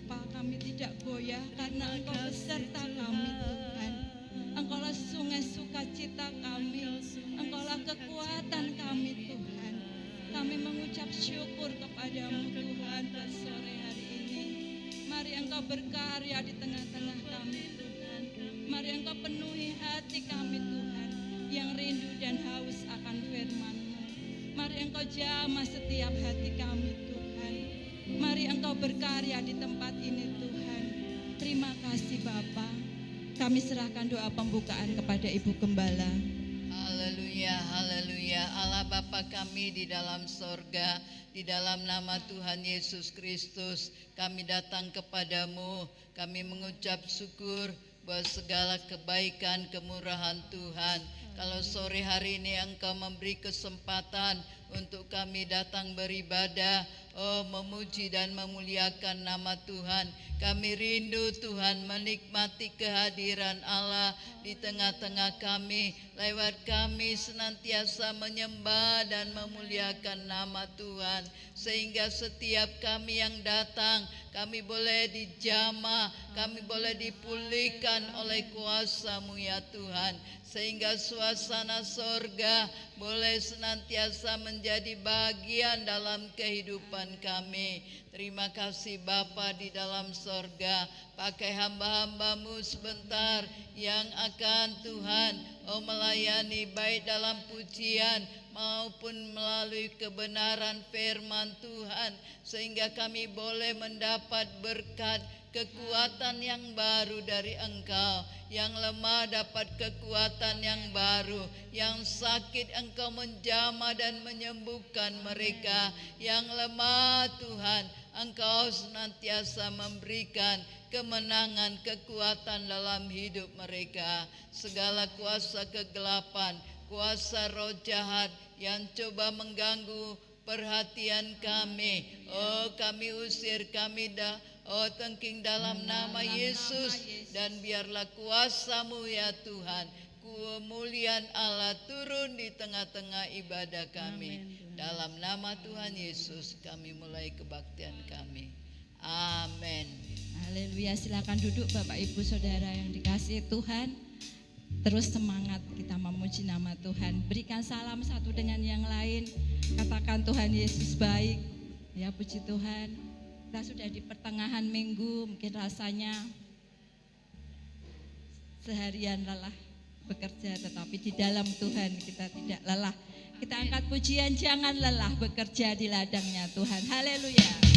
apa kami tidak goyah karena Engkau beserta kami Tuhan. Engkaulah sungai sukacita kami, Engkaulah kekuatan kami Tuhan. Kami mengucap syukur kepadamu Tuhan pada sore hari ini. Mari Engkau berkarya di tengah-tengah kami Tuhan. Mari Engkau penuhi hati kami Tuhan yang rindu dan haus akan firman-Mu. Mari Engkau jamah setiap hati kami Tuhan. Mari Engkau berkarya di tempat ini Tuhan. Terima kasih Bapa. Kami serahkan doa pembukaan kepada Ibu Gembala. Haleluya, haleluya. Allah Bapa kami di dalam sorga, di dalam nama Tuhan Yesus Kristus, kami datang kepadamu. Kami mengucap syukur buat segala kebaikan, kemurahan Tuhan. Kalau sore hari ini Engkau memberi kesempatan untuk kami datang beribadah, memuji dan memuliakan nama Tuhan. Kami rindu Tuhan menikmati kehadiran Allah di tengah-tengah kami. Lewat kami senantiasa menyembah dan memuliakan nama Tuhan. Sehingga setiap kami yang datang, kami boleh dijamah, kami boleh dipulihkan oleh kuasa-Mu ya Tuhan. Sehingga suasana sorga boleh senantiasa menjadi bagian dalam kehidupan kami. Terima kasih Bapa di dalam sorga. Pakai hamba-hamba-Mu sebentar yang akan Tuhan melayani baik dalam pujian maupun melalui kebenaran firman Tuhan. Sehingga kami boleh mendapat berkat, kekuatan yang baru dari Engkau. Yang lemah dapat kekuatan yang baru. Yang sakit Engkau menjamah dan menyembuhkan mereka. Yang lemah Tuhan, Engkau senantiasa memberikan kemenangan, kekuatan dalam hidup mereka. Segala kuasa kegelapan, kuasa roh jahat yang coba mengganggu perhatian kami, kami usir, kami tengking dalam nama Yesus. Dan biarlah kuasa-Mu ya Tuhan, kemuliaan Allah turun di tengah-tengah ibadah kami. Dalam nama Tuhan Yesus kami mulai kebaktian kami. Amin. Haleluya. Silakan duduk Bapak Ibu Saudara yang dikasihi Tuhan. Terus semangat kita memuji nama Tuhan. Berikan salam satu dengan yang lain. Katakan Tuhan Yesus baik. Ya puji Tuhan. Kita sudah di pertengahan minggu. Mungkin rasanya seharian lelah bekerja, tetapi di dalam Tuhan kita tidak lelah. Kita angkat pujian, jangan lelah bekerja di ladangnya Tuhan. Haleluya.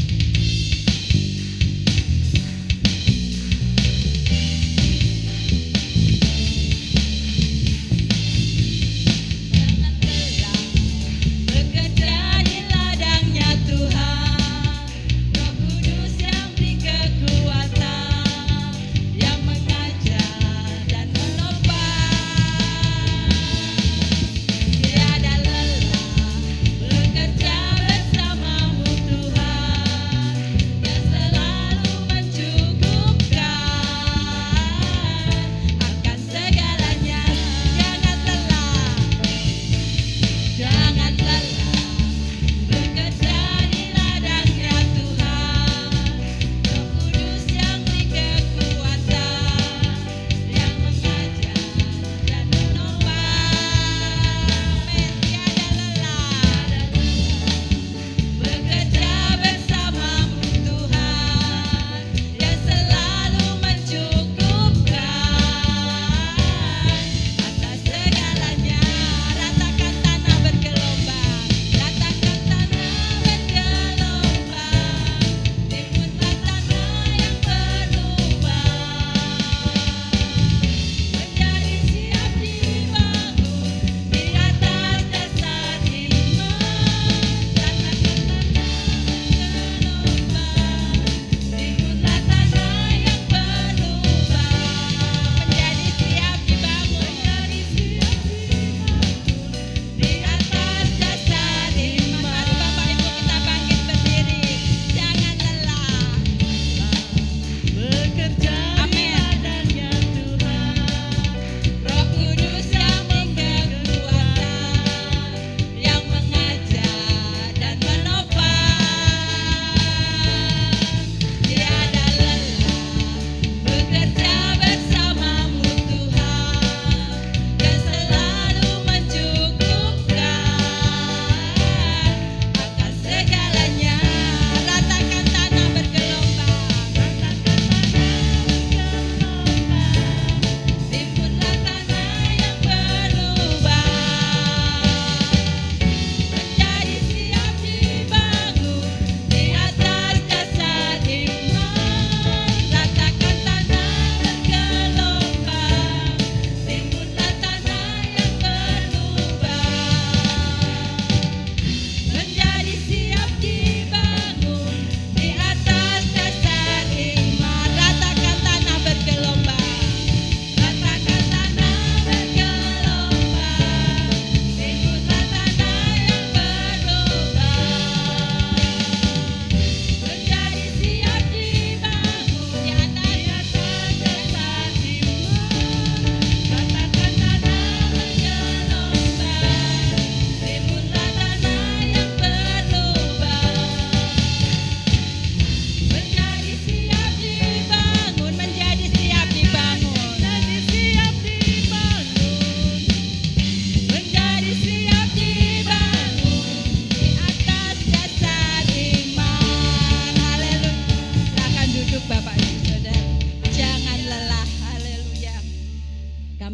Tiada lelah bekerja bersamamu Tuhan.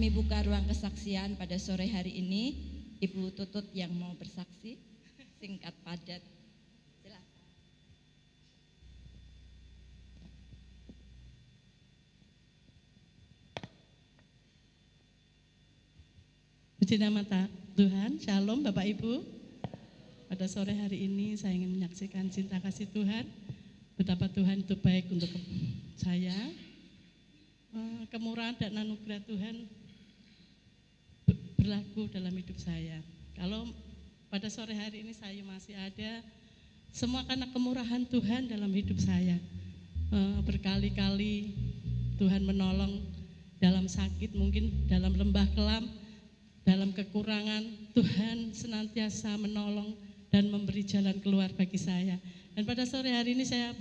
Kami buka ruang kesaksian pada sore hari ini. Ibu Tutut yang mau bersaksi, singkat padat. Silakan. Puji nama Tuhan, Shalom Bapak Ibu. Pada sore hari ini saya ingin menyaksikan cinta kasih Tuhan, betapa Tuhan itu baik untuk saya. Kemurahan dan anugerah Tuhan berlaku dalam hidup saya. Kalau pada sore hari ini saya masih ada, semua karena kemurahan Tuhan dalam hidup saya. Berkali-kali Tuhan menolong dalam sakit, mungkin dalam lembah kelam, dalam kekurangan, Tuhan senantiasa menolong dan memberi jalan keluar bagi saya. Dan pada sore hari ini saya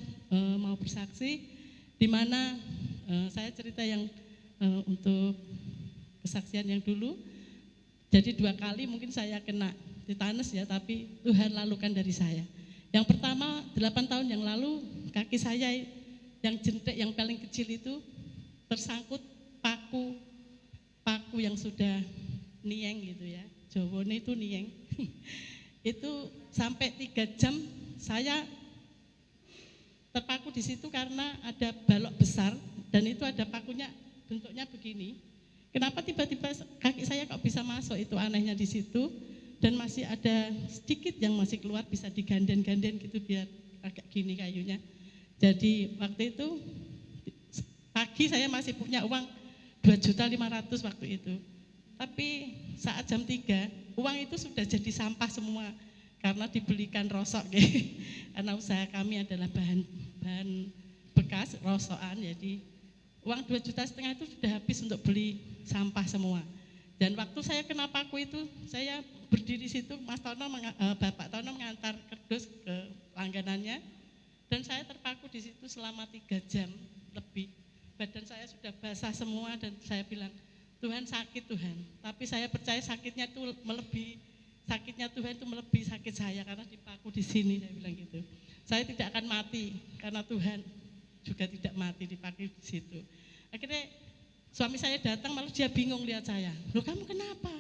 mau bersaksi, di mana saya cerita yang untuk kesaksian yang dulu. Jadi 2 kali mungkin saya kena tetanus ya, tapi Tuhan lalukan dari saya. Yang pertama 8 tahun yang lalu kaki saya yang jentik yang paling kecil itu tersangkut paku yang sudah nieng gitu ya. Jawane itu nieng. Itu sampai 3 jam saya terpaku di situ karena ada balok besar dan itu ada pakunya bentuknya begini. Kenapa tiba-tiba kaki saya kok bisa masuk, itu anehnya di situ, dan masih ada sedikit yang masih keluar, bisa diganden-ganden gitu biar agak gini kayunya. Jadi waktu itu pagi saya masih punya uang 2.500.000 waktu itu. Tapi saat jam 3 uang itu sudah jadi sampah semua karena dibelikan rosok karena usaha kami adalah bahan bekas rosokan, jadi uang 2,5 juta itu sudah habis untuk beli sampah semua. Dan waktu saya kena paku itu, saya berdiri situ, Bapak Tono mengantar kerdus ke langganannya, dan saya terpaku di situ selama 3 jam lebih. Badan saya sudah basah semua dan saya bilang, Tuhan sakit Tuhan. Tapi saya percaya sakitnya Tuhan itu melebihi sakit saya karena dipaku di sini, saya bilang gitu. Saya tidak akan mati karena Tuhan juga tidak mati dipakai di situ. Akhirnya suami saya datang, malah dia bingung lihat saya. Loh, kamu kenapa?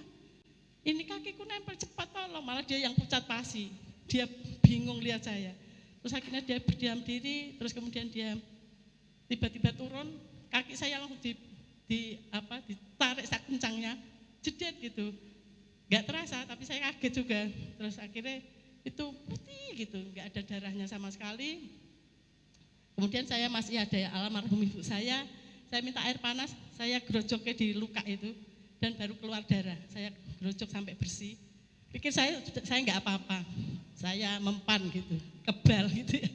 Ini kakiku nempel cepat, tolong. Malah dia yang pucat pasi. Dia bingung lihat saya. Terus akhirnya dia berdiam diri, terus kemudian dia tiba-tiba turun, kaki saya langsung ditarik sak kencangnya, jedet gitu. Enggak terasa, tapi saya kaget juga. Terus akhirnya itu putih gitu, enggak ada darahnya sama sekali. Kemudian saya masih ada almarhum ibu saya minta air panas, saya gerojoknya di luka itu dan baru keluar darah. Saya gerojok sampai bersih. Pikir saya enggak apa-apa, saya mempan gitu, kebal gitu ya.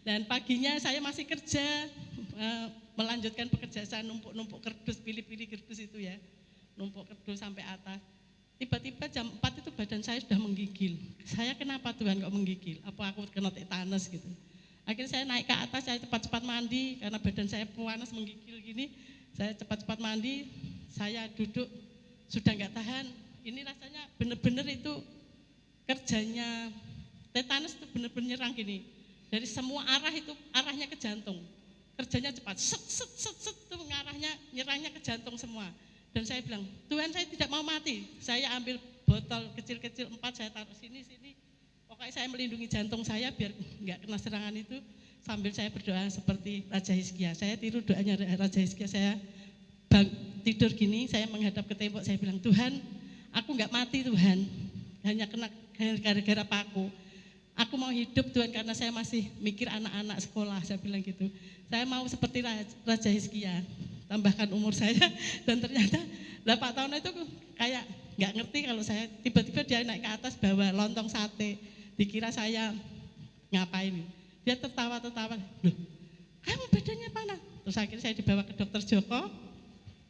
Dan paginya saya masih kerja, melanjutkan pekerjaan, numpuk kerdus, pilih-pilih kerdus itu ya, numpuk kerdus sampai atas. Tiba-tiba jam 4 itu badan saya sudah menggigil. Saya kenapa Tuhan kok menggigil? Apa aku kena tetanus gitu? Akhirnya saya naik ke atas, saya cepat-cepat mandi karena badan saya panas menggigil gini. Saya cepat-cepat mandi, saya duduk, sudah enggak tahan. Ini rasanya benar-benar itu kerjanya tetanus itu benar-benar nyerang gini. Dari semua arah itu arahnya ke jantung. Kerjanya cepat, set itu nyerangnya ke jantung semua. Dan saya bilang, Tuhan saya tidak mau mati. Saya ambil botol kecil-kecil 4, saya taruh sini. Pokoknya saya melindungi jantung saya biar enggak kena serangan itu, sambil saya berdoa seperti Raja Hizkia. Saya tiru doanya Raja Hizkia, saya tidur gini, saya menghadap ke tembok, saya bilang, Tuhan, aku enggak mati Tuhan, hanya kena gara-gara paku. Aku mau hidup Tuhan karena saya masih mikir anak-anak sekolah, saya bilang gitu. Saya mau seperti Raja Hizkia, tambahkan umur saya, dan ternyata 8 tahun itu kayak enggak ngerti kalau saya tiba-tiba dia naik ke atas bawa lontong sate. Dikira saya ngapain, dia tertawa, loh kamu badannya panas. Terus akhirnya saya dibawa ke dokter Joko,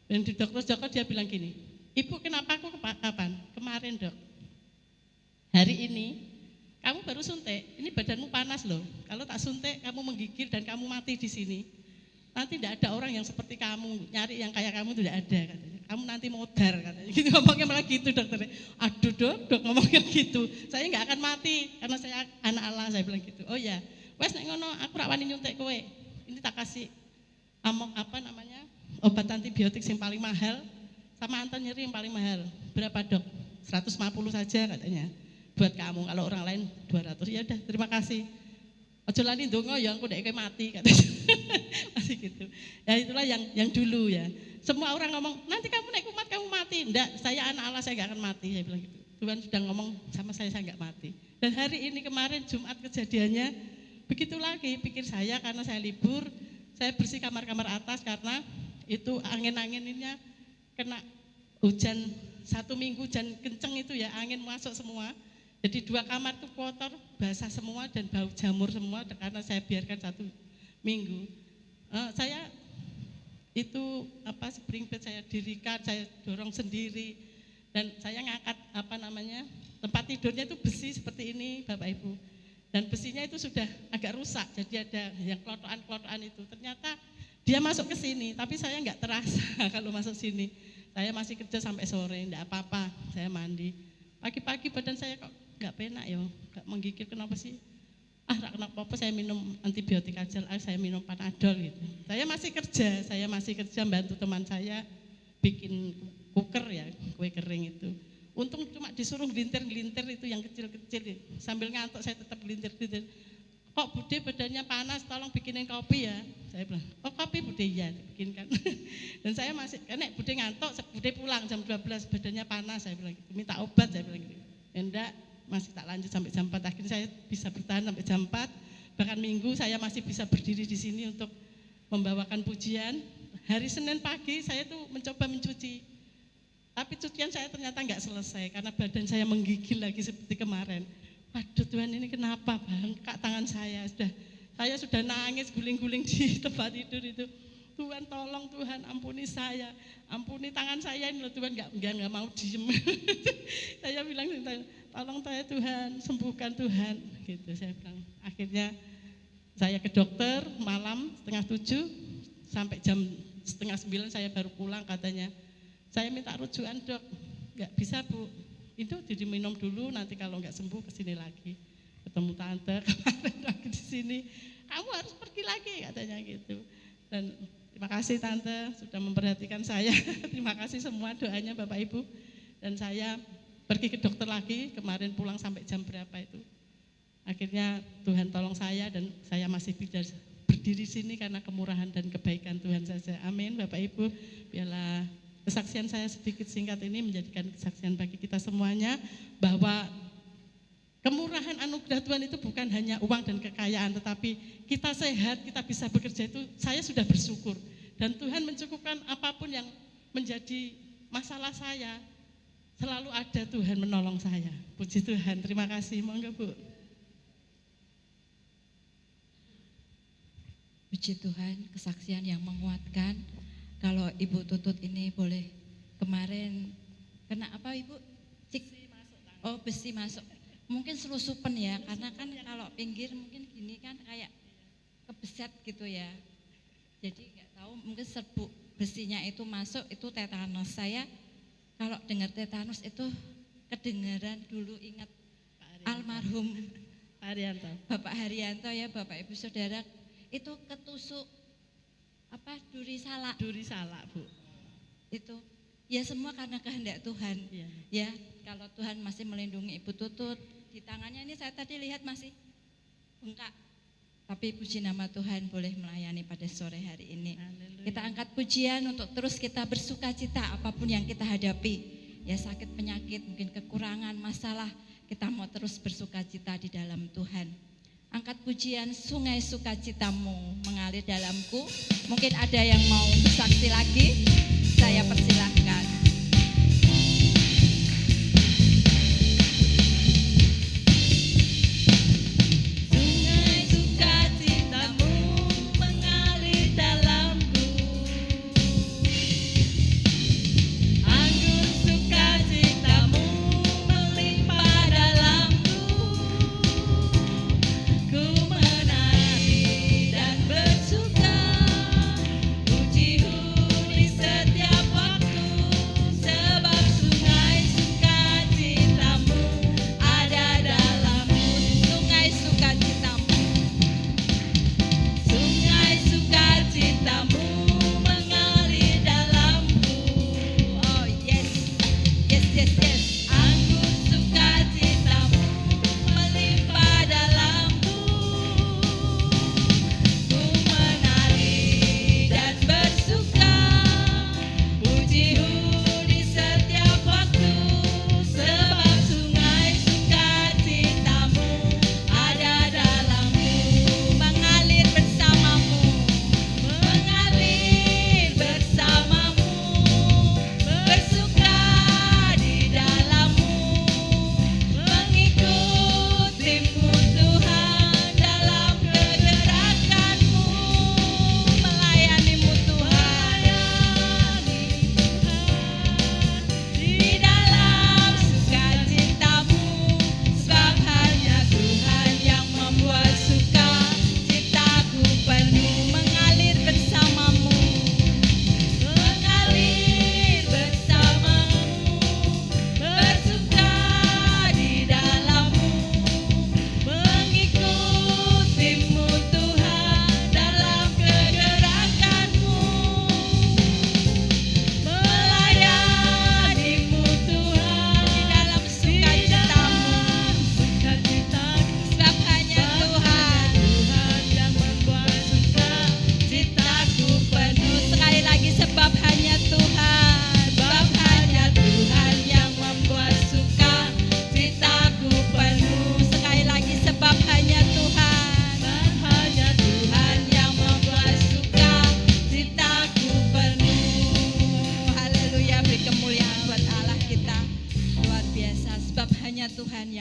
dan di dokter Joko dia bilang gini, Ibu kenapa aku kapan? Kemarin dok, hari ini kamu baru suntik, ini badanmu panas loh, kalau tak suntik kamu menggigil dan kamu mati di sini. Nanti tidak ada orang yang seperti kamu, nyari yang kayak kamu tidak ada katanya. Kamu nanti modar katanya. Gitu ngomongnya malah gitu dokternya. Aduh dok ngomongnya gitu. Saya enggak akan mati karena saya anak Allah, saya bilang gitu. Oh ya, wes nek ngono aku rak wani nyuntik kowe. Ini tak kasih obat antibiotik yang paling mahal. sama Anton nyeri yang paling mahal. Berapa dok? 150 saja katanya. Buat kamu, kalau orang lain 200. Ya udah, terima kasih. Ojo lali ndonga ya aku ndek mati katanya. Masih gitu. Ya itulah yang dulu ya. Semua orang ngomong, nanti kamu naik kumat kamu mati. Enggak, saya anak Allah, saya enggak akan mati. Saya bilang gitu. Tuhan sudah ngomong sama saya enggak mati. Dan hari ini kemarin Jumat kejadiannya begitu lagi. Pikir saya karena saya libur, saya bersih kamar-kamar atas karena itu angin-anginnya kena hujan 1 minggu, hujan kenceng itu ya, angin masuk semua. Jadi 2 kamar itu kotor, basah semua dan bau jamur semua karena saya biarkan 1 minggu. Saya itu spring bed saya dirikan, saya dorong sendiri dan saya ngangkat tempat tidurnya itu besi seperti ini Bapak Ibu. Dan besinya itu sudah agak rusak, jadi ada yang kelotokan-kelotokan itu. Ternyata dia masuk ke sini, tapi saya enggak terasa kalau masuk sini. Saya masih kerja sampai sore, enggak apa-apa, saya mandi. Pagi-pagi badan saya kok enggak penak ya, enggak menggigil, kenapa sih? Kenapa saya minum antibiotik aja, saya minum Panadol gitu. Saya masih kerja bantu teman saya bikin kuker ya, kue kering itu. Untung cuma disuruh gelintir-gelintir itu yang kecil-kecil. Sambil ngantuk saya tetap gelintir-gelintir. Kok Bude badannya panas, tolong bikinin kopi ya. Saya bilang, oh kopi Bude ya, bikinkan. Dan saya masih, karena Bude ngantuk, Bude pulang jam 12, badannya panas, saya bilang gitu. Minta obat, saya bilang gitu. Enggak, masih tak lanjut sampai jam 4. Akhirnya saya bisa bertahan sampai jam 4. Bahkan Minggu saya masih bisa berdiri di sini untuk membawakan pujian. Hari Senin pagi saya tuh mencoba mencuci. Tapi cucian saya ternyata enggak selesai karena badan saya menggigil lagi seperti kemarin. Waduh Tuhan, ini kenapa bengkak tangan saya sudah nangis guling-guling di tempat tidur itu. Tuhan tolong, Tuhan ampuni saya, ampuni tangan saya ini loh Tuhan, enggak mau diem. Saya bilang tolong saya Tuhan, sembuhkan Tuhan gitu saya bilang. Akhirnya saya ke dokter malam 6:30 sampai jam 8:30 saya baru pulang. Katanya saya minta rujukan dok, nggak bisa bu, itu diminum dulu, nanti kalau nggak sembuh kesini lagi, ketemu tante kemarin lagi di sini, kamu harus pergi lagi katanya gitu. Dan terima kasih tante sudah memperhatikan saya, terima kasih semua doanya Bapak Ibu. Dan saya pergi ke dokter lagi, kemarin pulang sampai jam berapa itu. Akhirnya Tuhan tolong saya dan saya masih bisa berdiri sini karena kemurahan dan kebaikan Tuhan saja. Amin Bapak Ibu, biarlah kesaksian saya sedikit singkat ini menjadikan kesaksian bagi kita semuanya bahwa kemurahan anugerah Tuhan itu bukan hanya uang dan kekayaan, tetapi kita sehat, kita bisa bekerja itu saya sudah bersyukur. Dan Tuhan mencukupkan apapun yang menjadi masalah saya, selalu ada Tuhan menolong saya. Puji Tuhan, terima kasih. Monggo Bu. Puji Tuhan, kesaksian yang menguatkan. Kalau Ibu Tutut ini boleh kemarin kena apa Ibu? Besi masuk. Mungkin selusupan ya, karena kan kalau pinggir mungkin gini kan kayak kebeset gitu ya. Jadi nggak tahu mungkin serbuk besinya itu masuk, itu tetanus. Saya kalau dengar tetanus itu kedengaran dulu ingat almarhum Haryanto. Bapak Haryanto ya, Bapak Ibu Saudara, itu ketusuk duri salak Bu. Itu ya semua karena kehendak Tuhan. Ya, kalau Tuhan masih melindungi Ibu Tutut, di tangannya ini saya tadi lihat masih bengkak. Tapi puji nama Tuhan boleh melayani pada sore hari ini. Haleluya. Kita angkat pujian untuk terus kita bersuka cita apapun yang kita hadapi. Ya sakit, penyakit, mungkin kekurangan, masalah, kita mau terus bersuka cita di dalam Tuhan. Angkat pujian, sungai sukacitamu mengalir dalamku. Mungkin ada yang mau bersaksi lagi, saya persilahkan. Sungai sukacitamu mengalir dalamku, anggur sukacitamu melimpah dalamku. Ku menari dan bersuka, pujimu di setiap waktu.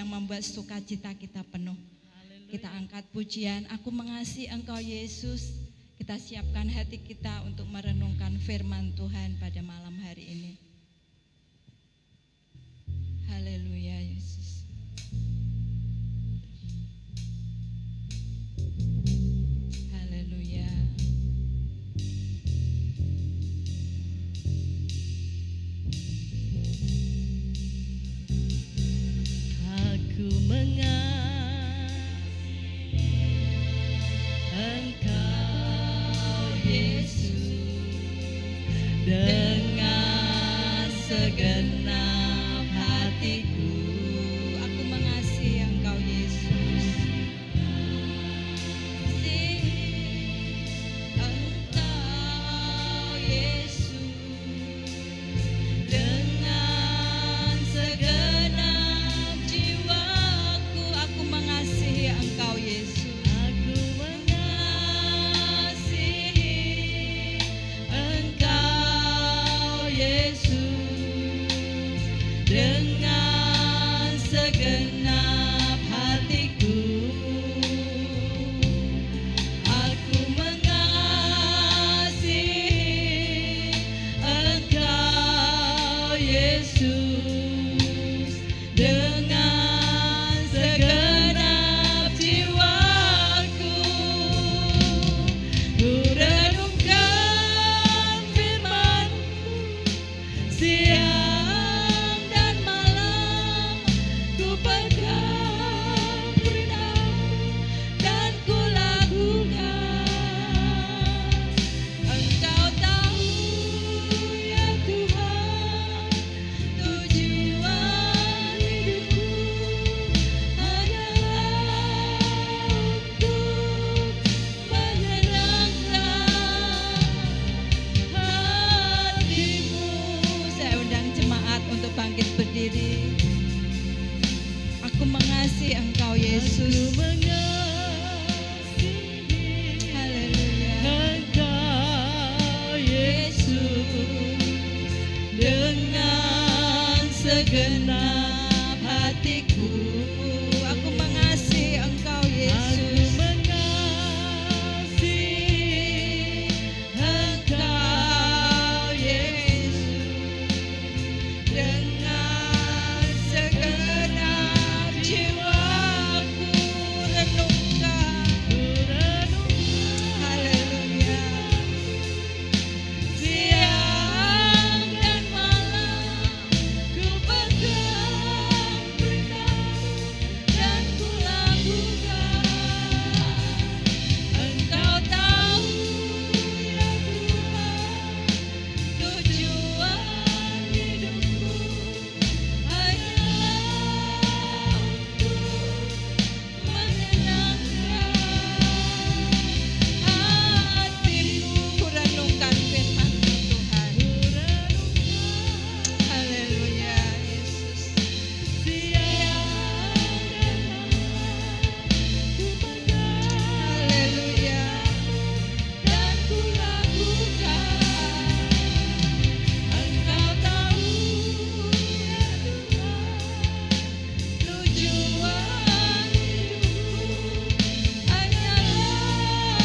yang membuat sukacita kita penuh. Kita angkat pujian, aku mengasihi Engkau Yesus. Kita siapkan hati kita untuk merenungkan firman Tuhan pada malam hari ini. Haleluya Yesus. Haleluya. Aku mengasihi Engkau Yesus dengan segenap hatiku. Aku mengasihi Engkau Yesus. Engkau Yesus dengan segenap jiwaku. Aku mengasihi Engkau Yesus. Aku Mengasihi Engkau Yesus dengan segenap hatiku. Aku mengasihi Engkau Yesus dengan segenap jiwaku. Ku renungkan firman-Mu siang dan malam. Ku pegang perintah-Mu dan ku lakukan. Engkau tahu ya Tuhan, tujuan hidupku hanyalah untuk menyenangkan hati-Mu. Saya undang jemaat untuk bangkit berdiri. Aku mengasihi Engkau Yesus. Haleluya. Engkau Yesus dengan segenap hatiku. Aku mengasihi Engkau Yesus. mengasihi Engkau Yesus dengan segenap jiwaku. Renungkan. Haleluya. Siang dan malam ku pegang perintah-Mu dan ku lakukan. Engkau tahu ya Tuhan, tujuan hidupku hanyalah untuk menyenangkan hati-Mu. Ku renungkan firman-Mu Tuhan. Haleluya Yesus. Siang dan malam haleluya dan ku lakukan. Engkau tahu ya Tuhan, tujuan hidupku hanyalah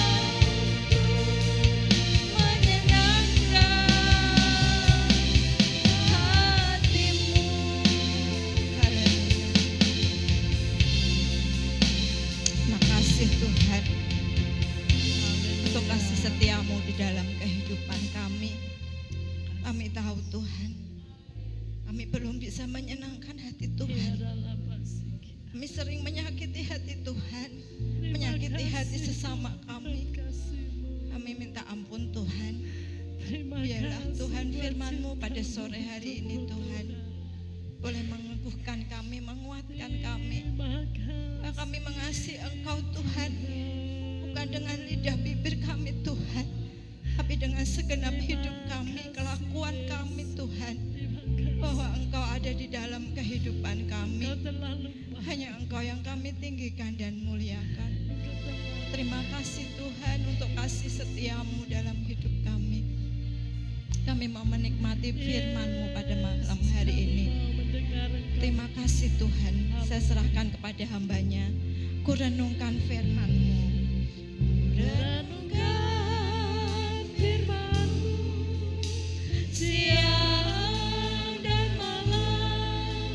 untuk menyenangkan hati-Mu. Haleluya. Makasih Tuhan untuk kasih setia-Mu di dalam kehidupan kami. Kami tahu Tuhan, kami belum bisa menyenangkan hati Tuhan. Kami sering menyakiti hati Tuhan, menyakiti hati sesama kami. Kami minta ampun Tuhan. Biarlah Tuhan firman-Mu pada sore hari ini Tuhan boleh mengukuhkan kami, menguatkan kami. Kami mengasihi Engkau Tuhan, bukan dengan lidah bibir kami Tuhan, tapi dengan segenap hidup kami, kelakuan kami Tuhan, bahwa Engkau ada di dalam kehidupan kami. Hanya Engkau yang kami tinggikan dan muliakan. Terima kasih Tuhan untuk kasih setia-Mu dalam hidup kami. Kami mau menikmati firman-Mu pada malam hari ini. Terima kasih Tuhan, saya serahkan kepada hamba-Nya. Ku renungkan firman-Mu. Renungkan firman-Mu siang dan malam.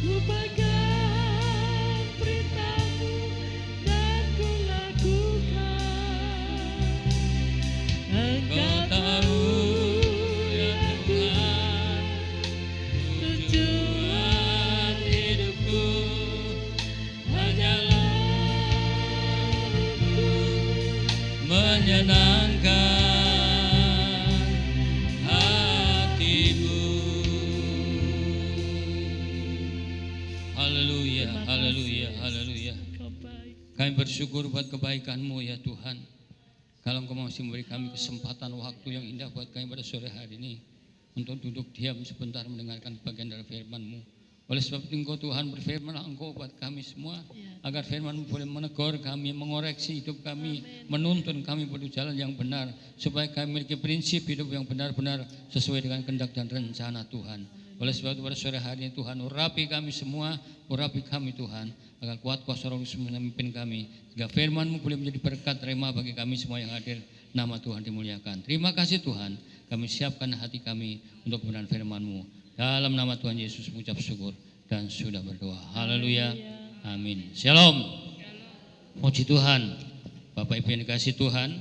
Ku pegang perintah-Mu dan ku lakukan. Engkau tahu ya Tuhan, tujuan hidupku hanyalah menyenangkan hatimu. Haleluya, haleluya, haleluya. Kami bersyukur buat kebaikan-Mu ya Tuhan. Kalau Engkau masih memberi kami kesempatan waktu yang indah buat kami pada sore hari ini untuk duduk diam sebentar mendengarkan bagian dari firman-Mu. Oleh sebab itu Engkau Tuhan berfirman Engkau buat kami semua agar firman-Mu boleh menegur kami, mengoreksi hidup kami, menuntun kami pada jalan yang benar supaya kami memiliki prinsip hidup yang benar-benar sesuai dengan kehendak dan rencana Tuhan. Oleh sebab itu pada sore hari ini Tuhan urapi kami semua, urapi kami Tuhan agar kuat kuasa Roh Kudus memimpin kami sehingga firman-Mu boleh menjadi berkat rema bagi kami semua yang hadir. Nama Tuhan dimuliakan. Terima kasih Tuhan, kami siapkan hati kami untuk kebenaran firman-Mu. Dalam nama Tuhan Yesus mengucap syukur dan sudah berdoa. Haleluya. Amin. Shalom. Puji Tuhan. Bapak Ibu yang dikasihi Tuhan,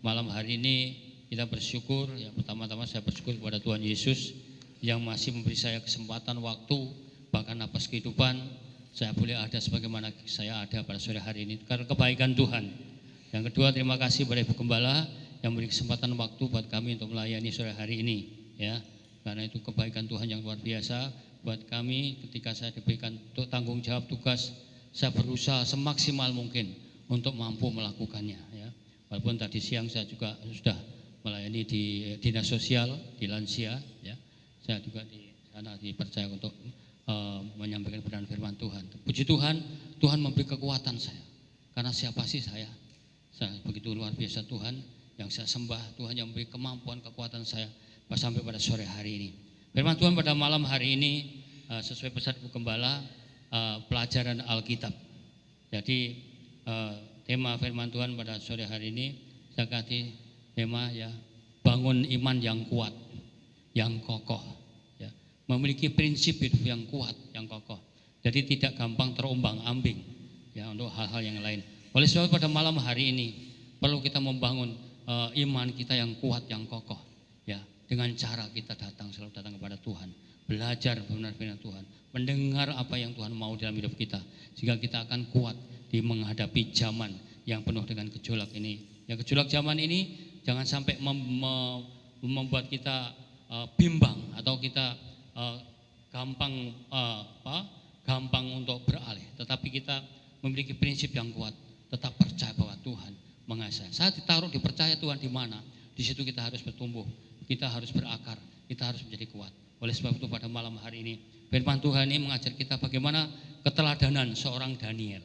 malam hari ini kita bersyukur. Ya, pertama-tama saya bersyukur kepada Tuhan Yesus yang masih memberi saya kesempatan waktu, bahkan napas kehidupan. Saya boleh ada sebagaimana saya ada pada sore hari ini karena kebaikan Tuhan. Yang kedua, terima kasih kepada Ibu Gembala yang memberi kesempatan waktu buat kami untuk melayani sore hari ini. Ya, karena itu kebaikan Tuhan yang luar biasa buat kami. Ketika saya diberikan untuk tanggung jawab tugas, saya berusaha semaksimal mungkin untuk mampu melakukannya. Ya, walaupun tadi siang saya juga sudah melayani di dinas sosial di lansia. Ya, saya juga di sana dipercaya untuk menyampaikan kebenaran firman Tuhan. Puji Tuhan, Tuhan memberi kekuatan saya. Karena siapa sih saya? Saya begitu luar biasa Tuhan yang saya sembah, Tuhan yang memberi kemampuan, kekuatan saya sampai pada sore hari ini. Firman Tuhan pada malam hari ini sesuai pesan Ibu Gembala, pelajaran Alkitab. Jadi tema firman Tuhan pada sore hari ini saya kasih tema ya, bangun iman yang kuat, yang kokoh. Ya, memiliki prinsip hidup yang kuat, yang kokoh. Jadi tidak gampang terombang-ambing ya untuk hal-hal yang lain. Oleh sebab pada malam hari ini perlu kita membangun iman kita yang kuat, yang kokoh. Ya, dengan cara kita selalu datang kepada Tuhan, belajar benar firman Tuhan, mendengar apa yang Tuhan mau dalam hidup kita, sehingga kita akan kuat di menghadapi zaman yang penuh dengan gejolak ini. Yang gejolak zaman ini jangan sampai membuat kita bimbang atau kita gampang untuk beralih, tetapi kita memiliki prinsip yang kuat, tetap percaya bahwa Tuhan mengasihi. Saat ditaruh dipercaya Tuhan di mana, di situ kita harus bertumbuh, kita harus berakar, kita harus menjadi kuat. Oleh sebab itu pada malam hari ini firman Tuhan ini mengajar kita bagaimana keteladanan seorang Daniel.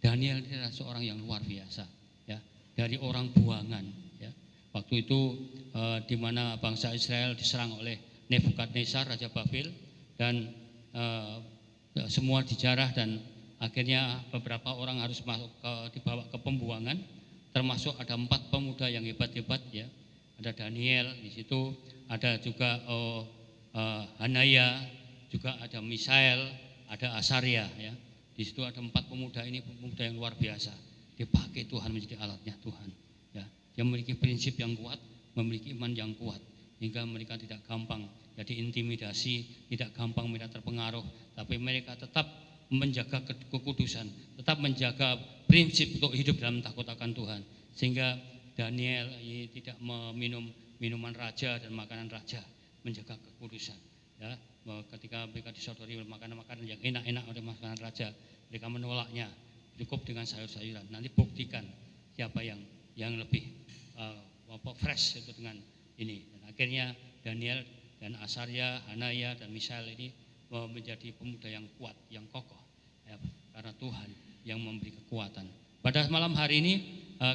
Daniel ini adalah seorang yang luar biasa, ya, dari orang buangan. Ya. Waktu itu di mana bangsa Israel diserang oleh Nebukadnezar Raja Babel dan semua dijarah dan akhirnya beberapa orang harus dibawa ke pembuangan, termasuk ada 4 pemuda yang hebat-hebat ya. Ada Daniel di situ, ada juga Hanaya, juga ada Misael, ada Asaria ya. Di situ ada 4 pemuda ini, pemuda yang luar biasa. Dipakai Tuhan menjadi alatnya Tuhan. Ya, dia memiliki prinsip yang kuat, memiliki iman yang kuat, hingga mereka tidak gampang jadi intimidasi, tidak gampang mereka terpengaruh, tapi mereka tetap menjaga kekudusan, tetap menjaga prinsip untuk hidup dalam takut akan Tuhan, sehingga Daniel tidak meminum minuman raja dan makanan raja, menjaga kekudusan. Ya, ketika mereka disodori makanan-makanan yang enak-enak oleh makanan raja, mereka menolaknya, cukup dengan sayur-sayuran. Nanti buktikan siapa yang lebih fresh itu dengan ini. Dan akhirnya Daniel dan Asaria, Hanaya dan Misael ini menjadi pemuda yang kuat, yang kokoh ya, karena Tuhan yang memberi kekuatan. Pada malam hari ini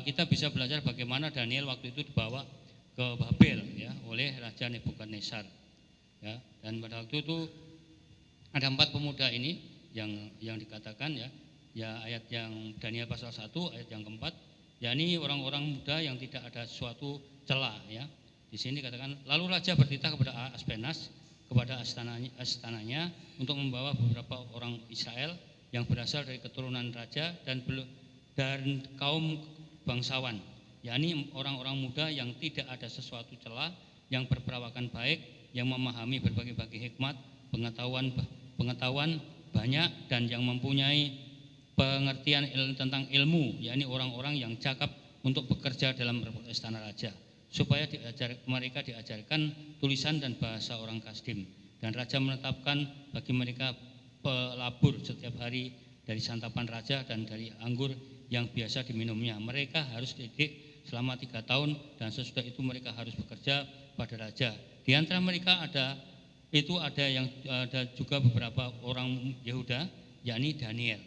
kita bisa belajar bagaimana Daniel waktu itu dibawa ke Babel ya oleh Raja Nebukadnezar ya, dan pada waktu itu Ada 4 pemuda ini yang dikatakan ya ayat yang Daniel pasal 1 ayat yang keempat, yakni orang-orang muda yang tidak ada suatu celah ya. Di sini dikatakan lalu raja bertitah kepada Aspenas kepada astananya untuk membawa beberapa orang Israel yang berasal dari keturunan raja dan kaum bangsawan, yakni orang-orang muda yang tidak ada sesuatu celah, yang berperawakan baik, yang memahami berbagai-bagai hikmat, pengetahuan banyak, dan yang mempunyai pengertian tentang ilmu, yakni orang-orang yang cakap untuk bekerja dalam istana raja, supaya mereka diajarkan tulisan dan bahasa orang Kasdim. Dan raja menetapkan bagi mereka pelabur setiap hari dari santapan raja dan dari anggur yang biasa diminumnya. Mereka harus dididik selama 3 tahun dan sesudah itu mereka harus bekerja pada raja. Di antara mereka ada juga beberapa orang Yehuda, yakni Daniel,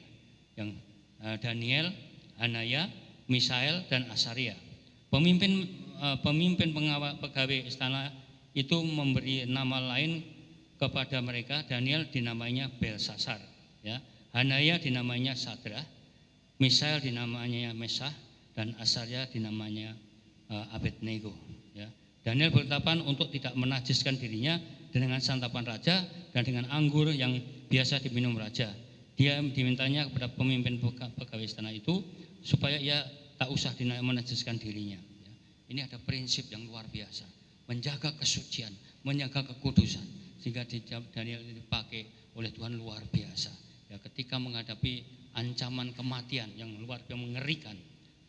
Hanaya, Misael, dan Asaria. Pemimpin pegawai istana itu memberi nama lain kepada mereka. Daniel dinamainya Belsasar, ya. Hanaya dinamainya Sadrah, Misael dinamainya Mesah, dan Asaria dinamainya Abednego, ya. Daniel bertapan untuk tidak menajiskan dirinya dengan santapan raja dan dengan anggur yang biasa diminum raja. Dia dimintanya kepada pemimpin pegawai istana itu supaya ia tak usah menajiskan dirinya. Ini ada prinsip yang luar biasa, menjaga kesucian, menjaga kekudusan, sehingga Daniel ini dipakai oleh Tuhan luar biasa. Ya, ketika menghadapi ancaman kematian yang luar biasa mengerikan,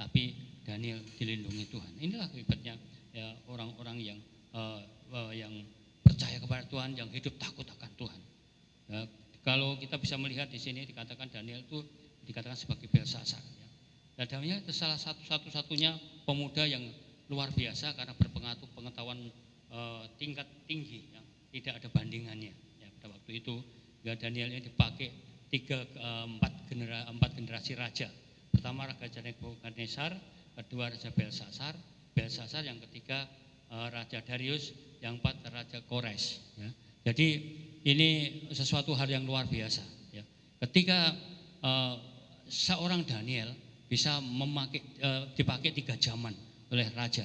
tapi Daniel dilindungi Tuhan. Inilah hebatnya ya, orang-orang yang percaya kepada Tuhan, yang hidup takut akan Tuhan. Ya, kalau kita bisa melihat di sini dikatakan Daniel itu dikatakan sebagai Belsasar. Ya. Dan Daniel itu salah satu-satunya pemuda yang luar biasa karena berpengetahuan tingkat tinggi, ya. Tidak ada bandingannya. Ya, pada waktu itu ya, Daniel ini dipakai 4 generasi raja. Pertama Raja Nebukadnezar, kedua Raja Belsasar, yang ketiga Raja Darius, yang 4 Raja Kores. Ya. Jadi ini sesuatu hal yang luar biasa. Ya. Ketika seorang Daniel bisa dipakai 3 zaman oleh raja,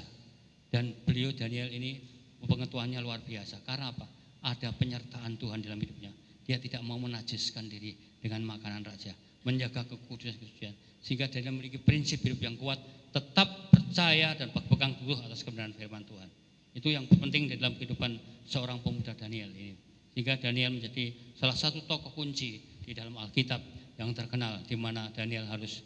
dan beliau Daniel ini pengetahuannya luar biasa. Karena apa? Ada penyertaan Tuhan dalam hidupnya. Dia tidak mau menajiskan diri dengan makanan raja, menjaga kekudusan, sehingga dia memiliki prinsip hidup yang kuat, tetap percaya dan berpegang teguh atas kebenaran firman Tuhan. Itu yang penting di dalam kehidupan seorang pemuda Daniel ini. Sehingga Daniel menjadi salah satu tokoh kunci di dalam Alkitab yang terkenal, di mana Daniel harus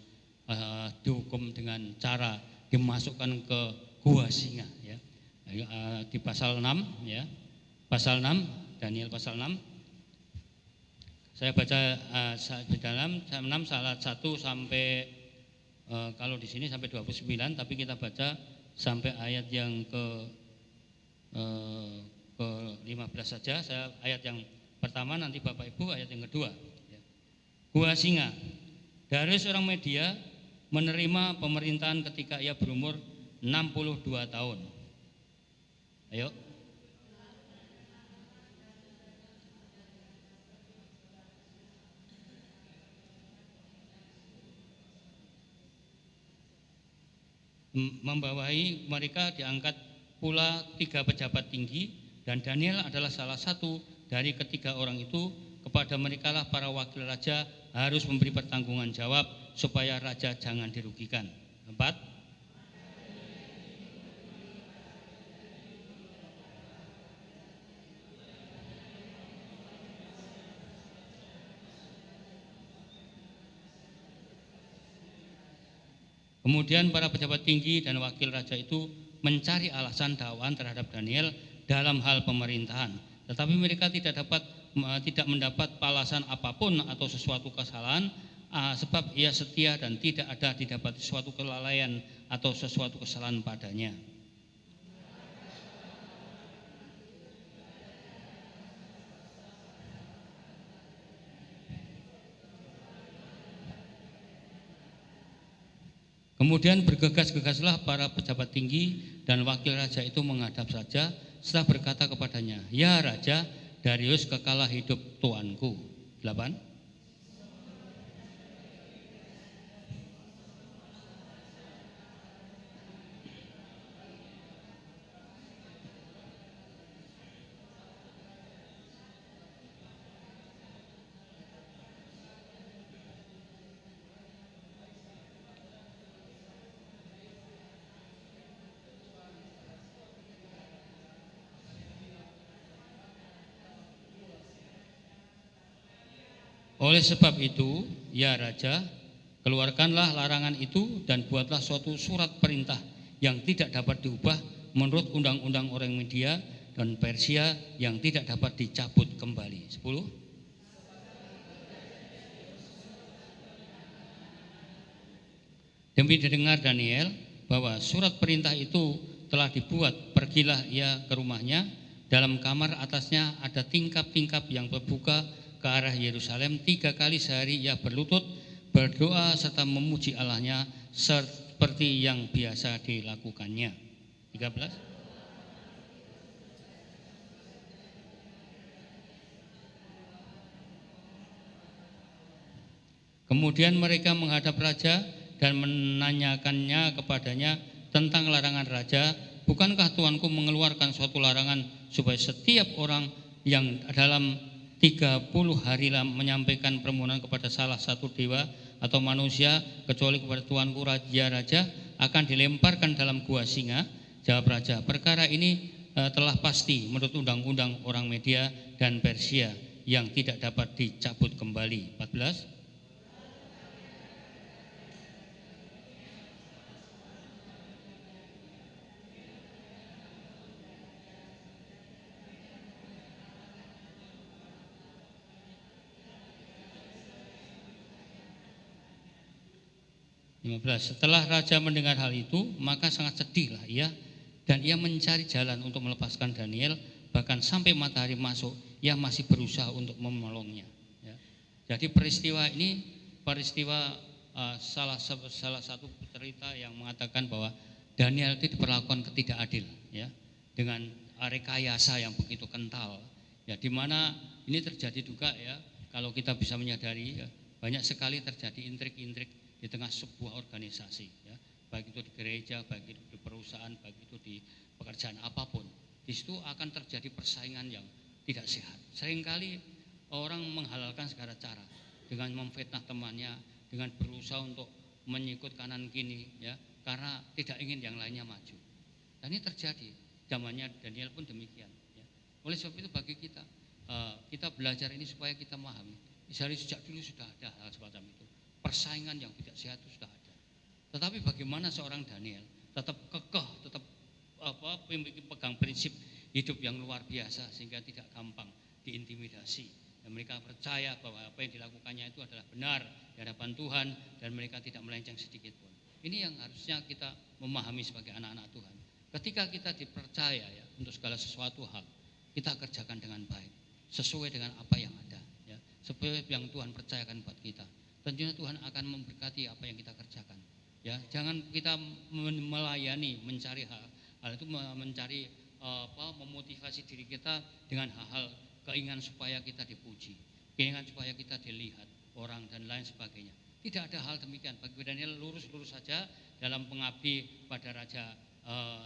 dihukum dengan cara dimasukkan ke gua singa, ya. Di pasal 6, ya. Pasal 6, Daniel pasal 6. Saya baca di dalam 6 salah 1 sampai kalau di sini sampai 29, tapi kita baca sampai ayat yang ke 15 saja. Saya ayat yang pertama, nanti Bapak Ibu ayat yang kedua. Ya. Gua singa. Darius orang Media menerima pemerintahan ketika ia berumur 62 tahun. Ayo. Membawahi mereka diangkat pula 3 pejabat tinggi, dan Daniel adalah salah satu dari ketiga orang itu. Kepada mereka lah para wakil raja harus memberi pertanggungan jawab supaya raja jangan dirugikan. 4. Kemudian para pejabat tinggi dan wakil raja itu mencari alasan dakwaan terhadap Daniel dalam hal pemerintahan, tetapi mereka tidak mendapat alasan apapun atau sesuatu kesalahan, sebab ia setia dan tidak ada didapati suatu kelalaian atau sesuatu kesalahan padanya. Kemudian bergegas-gegaslah para pejabat tinggi dan wakil raja itu menghadap raja setelah berkata kepadanya, "Ya Raja, Darius kekalah hidup tuanku." 8. Oleh sebab itu, ya Raja, keluarkanlah larangan itu dan buatlah suatu surat perintah yang tidak dapat diubah menurut undang-undang orang Media dan Persia yang tidak dapat dicabut kembali. 10. Demi didengar Daniel bahwa surat perintah itu telah dibuat, pergilah ia ke rumahnya. Dalam kamar atasnya ada tingkap-tingkap yang terbuka ke arah Yerusalem. 3 kali sehari ia berlutut, berdoa serta memuji Allahnya seperti yang biasa dilakukannya. 13. Kemudian mereka menghadap raja dan menanyakannya kepadanya tentang larangan raja. Bukankah Tuanku mengeluarkan suatu larangan supaya setiap orang yang dalam 30 hari menyampaikan permohonan kepada salah satu dewa atau manusia kecuali kepada Tuanku raja-raja akan dilemparkan dalam gua singa? Jawab raja, perkara ini telah pasti menurut undang-undang orang Media dan Persia yang tidak dapat dicabut kembali. 14. Setelah raja mendengar hal itu, maka sangat sedihlah ia, dan ia mencari jalan untuk melepaskan Daniel. Bahkan sampai matahari masuk, ia masih berusaha untuk menolongnya. Ya. Jadi peristiwa ini salah satu cerita yang mengatakan bahwa Daniel itu diperlakukan ketidakadil, ya, dengan rekayasa yang begitu kental. Ya, di mana ini terjadi juga, ya, kalau kita bisa menyadari, ya, banyak sekali terjadi intrik-intrik di tengah sebuah organisasi, ya, baik itu di gereja, baik itu di perusahaan, baik itu di pekerjaan apapun. Di situ akan terjadi persaingan yang tidak sehat. Seringkali orang menghalalkan segala cara dengan memfitnah temannya, dengan berusaha untuk menyikut kanan kiri, ya, karena tidak ingin yang lainnya maju. Dan ini terjadi. Zamannya Daniel pun demikian. Ya. Oleh sebab itu bagi kita, kita belajar ini supaya kita memahami. Dari sejak dulu sudah ada hal semacam itu. Persaingan yang tidak sehat itu sudah ada. Tetapi bagaimana seorang Daniel tetap kekeh, tetap pegang prinsip hidup yang luar biasa sehingga tidak gampang diintimidasi. Dan mereka percaya bahwa apa yang dilakukannya itu adalah benar di hadapan Tuhan dan mereka tidak melenceng sedikit pun. Ini yang harusnya kita memahami sebagai anak-anak Tuhan. Ketika kita dipercaya, ya, untuk segala sesuatu hal, kita kerjakan dengan baik, sesuai dengan apa yang ada, ya, seperti yang Tuhan percayakan buat kita. Tentunya Tuhan akan memberkati apa yang kita kerjakan. Ya, jangan kita melayani, mencari hal itu, mencari memotivasi diri kita dengan hal-hal keinginan supaya kita dipuji, keinginan supaya kita dilihat orang dan lain sebagainya. Tidak ada hal demikian. Bagi Daniel lurus-lurus saja dalam pengabdi pada Raja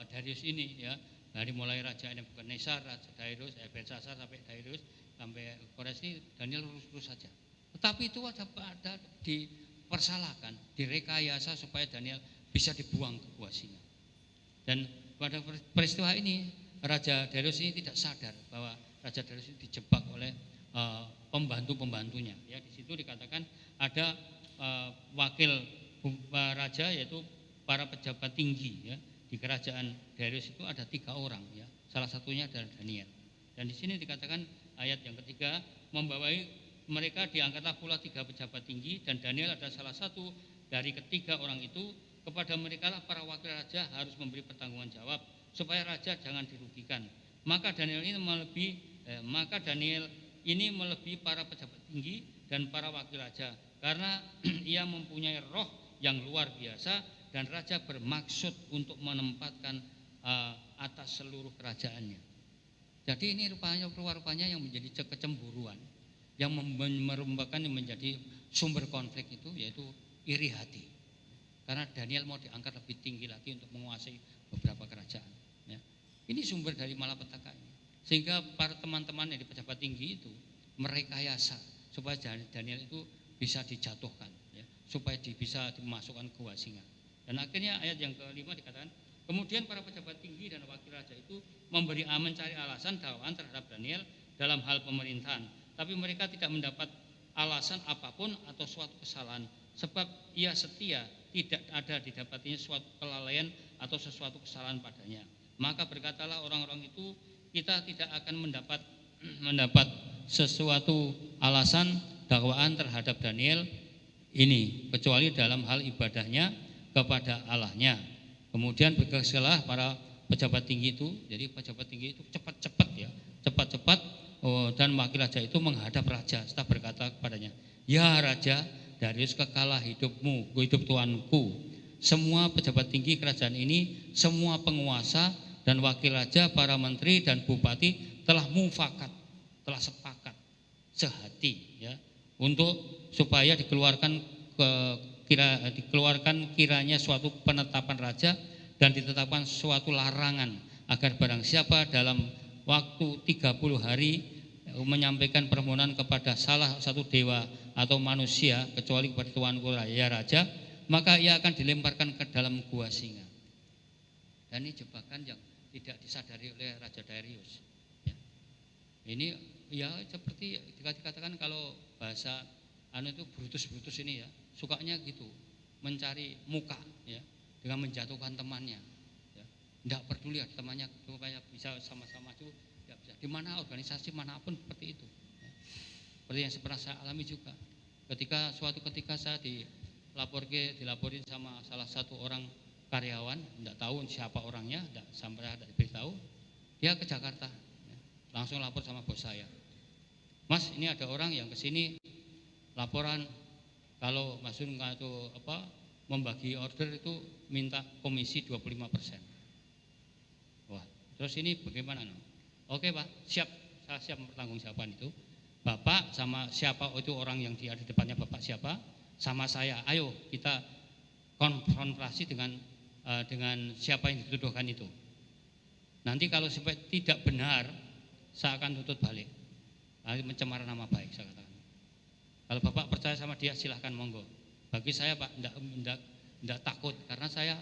Darius ini, ya. Dari mulai Raja Nebukadnezar, Raja Darius, Belshazzar sampai Darius sampai Kores ini, Daniel lurus-lurus saja. Tetapi itu ada dipersalahkan, direkayasa supaya Daniel bisa dibuang ke gua singa. Dan pada peristiwa ini Raja Darius ini tidak sadar bahwa Raja Darius ini dijebak oleh pembantu-pembantunya. Ya, di situ dikatakan ada wakil raja, yaitu para pejabat tinggi, ya, di kerajaan Darius itu ada 3 orang, ya. Salah satunya adalah Daniel. Dan di sini dikatakan ayat yang ketiga, mereka diangkatlah pula 3 pejabat tinggi dan Daniel adalah salah satu dari ketiga orang itu. Kepada mereka lah para wakil raja harus memberi pertanggungan jawab supaya raja jangan dirugikan. Maka Daniel ini melebihi para pejabat tinggi dan para wakil raja karena ia mempunyai roh yang luar biasa dan raja bermaksud untuk menempatkan atas seluruh kerajaannya. Jadi ini rupanya yang menjadi kecemburuan. yang merupakan yang menjadi sumber konflik itu yaitu iri hati. Karena Daniel mau diangkat lebih tinggi lagi untuk menguasai beberapa kerajaan. Ya. Ini sumber dari malapetaka ini. Sehingga para teman-teman yang di pejabat tinggi itu merekayasa supaya Daniel itu bisa dijatuhkan, ya, supaya bisa dimasukkan ke gua singa. Dan akhirnya ayat yang kelima dikatakan, kemudian para pejabat tinggi dan wakil raja itu mencari alasan dakwaan terhadap Daniel dalam hal pemerintahan, tapi mereka tidak mendapat alasan apapun atau suatu kesalahan, sebab ia setia, tidak ada didapatinya suatu kelalaian atau sesuatu kesalahan padanya. Maka berkatalah orang-orang itu, kita tidak akan mendapat sesuatu alasan dakwaan terhadap Daniel ini kecuali dalam hal ibadahnya kepada Allahnya. Kemudian berkesalah para pejabat tinggi itu, jadi pejabat tinggi itu cepat-cepat dan wakil raja itu menghadap raja setelah berkata kepadanya, ya raja, Darius kekalah hidupmu, hidup tuanku. Semua pejabat tinggi kerajaan ini, semua penguasa dan wakil raja, para menteri dan bupati telah mufakat, telah sepakat sehati, ya, untuk supaya dikeluarkan kiranya suatu penetapan raja dan ditetapkan suatu larangan agar barang siapa dalam waktu 30 hari menyampaikan permohonan kepada salah satu dewa atau manusia kecuali kepada tuanku ya raja, maka ia akan dilemparkan ke dalam gua singa. Dan ini jebakan yang tidak disadari oleh Raja Darius, ya. Ini ya seperti dikatakan kalau bahasa itu Brutus ini, ya, sukanya gitu, mencari muka, ya, dengan menjatuhkan temannya, ya. Tidak peduli ya, temannya supaya bisa sama-sama itu, ya, bisa. Di mana organisasi manapun seperti itu, ya. Seperti yang pernah saya alami juga. Suatu ketika saya dilaporin sama salah satu orang karyawan, tidak tahu siapa orangnya, sampai tidak diberitahu, dia ke Jakarta, ya. Langsung lapor sama bos saya, Mas, ini ada orang yang kesini laporan kalau Mas Sun itu membagi order itu minta komisi 25%. Wah, terus ini bagaimana? Oke Pak, siap, saya siap mempertanggungjawabkan itu. Bapak sama siapa itu orang yang di depannya Bapak siapa, sama saya, ayo kita konfrontasi dengan siapa yang dituduhkan itu. Nanti kalau sampai tidak benar, saya akan tuntut balik. Lalu mencemar nama baik, saya katakan. Kalau Bapak percaya sama dia silahkan monggo. Bagi saya Pak tidak takut karena saya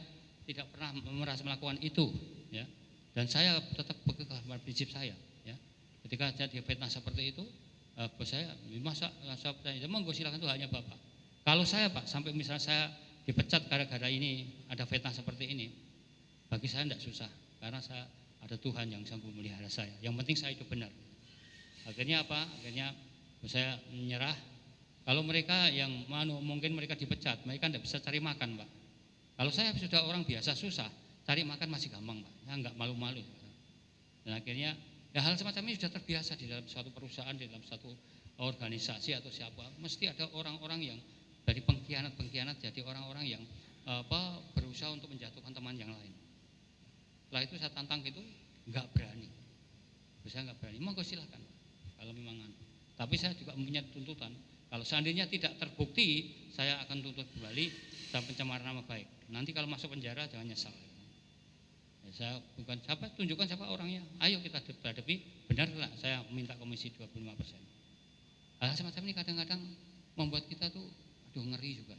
tidak pernah merasa melakukan itu, ya. Dan saya tetap berpegang pada prinsip saya, ya. Ketika saya difitnah seperti itu, bos saya masa monggo silahkan, itu hanya Bapak. Kalau saya Pak sampai misalnya saya dipecat gara-gara ini ada fitnah seperti ini, bagi saya tidak susah karena saya ada Tuhan yang sanggup memelihara saya. Yang penting saya itu benar. Akhirnya apa? Akhirnya saya menyerah. Kalau mereka yang mungkin mereka dipecat, mereka tidak bisa cari makan, Pak. Kalau saya sudah orang biasa susah, cari makan masih gampang, Pak. Ya enggak malu-malu. Dan akhirnya ya hal semacam ini sudah terbiasa di dalam suatu perusahaan, di dalam satu organisasi atau siapa. Mesti ada orang-orang yang dari pengkhianat jadi orang-orang yang berusaha untuk menjatuhkan teman yang lain. Setelah itu saya tantang itu enggak berani. Saya enggak berani. Monggo silakan. Kalau memang tapi saya juga punya tuntutan. Kalau seandainya tidak terbukti, saya akan tuntut kembali dan pencemaran nama baik. Nanti kalau masuk penjara jangan nyesal. Ya, saya bukan siapa, tunjukkan siapa orangnya. Ayo kita hadapi, benar enggak saya minta komisi 25%. Hal semacam ini kadang-kadang membuat kita tuh aduh ngeri juga.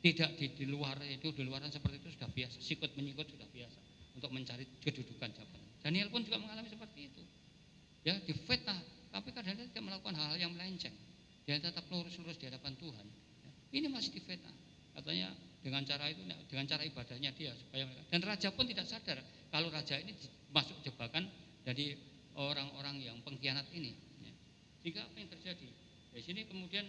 Tidak di luar itu, di luaran seperti itu sudah biasa, sikut menyikut sudah biasa untuk mencari kedudukan jabatan. Daniel pun juga mengalami seperti itu. Ya, difitnah, tapi kadang-kadang tidak melakukan hal-hal yang melenceng. Dia tetap lurus-lurus di hadapan Tuhan. Ini masih difitnah. Katanya dengan cara itu, dengan cara ibadahnya dia supaya dan raja pun tidak sadar kalau raja ini masuk jebakan dari orang-orang yang pengkhianat ini. Jika apa yang terjadi? Di sini kemudian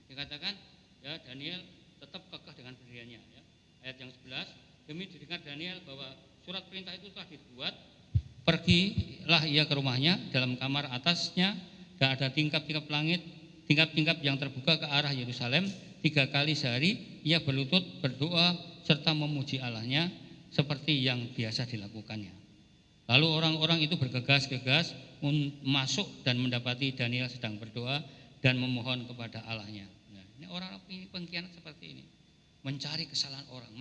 dikatakan ya Daniel tetap kekeh dengan pendiriannya. Ya. Ayat yang 11, demi didengar Daniel bahwa surat perintah itu telah dibuat, pergilah ia ke rumahnya, dalam kamar atasnya dan ada tingkap-tingkap langit, tingkap-tingkap yang terbuka ke arah Yerusalem. 3 kali sehari ia berlutut, berdoa serta memuji Allahnya seperti yang biasa dilakukannya. Lalu orang-orang itu bergegas-gegas masuk dan mendapati Daniel sedang berdoa dan memohon kepada Allahnya. Nah, ini orang pengkhianat seperti ini, mencari kesalahan orang,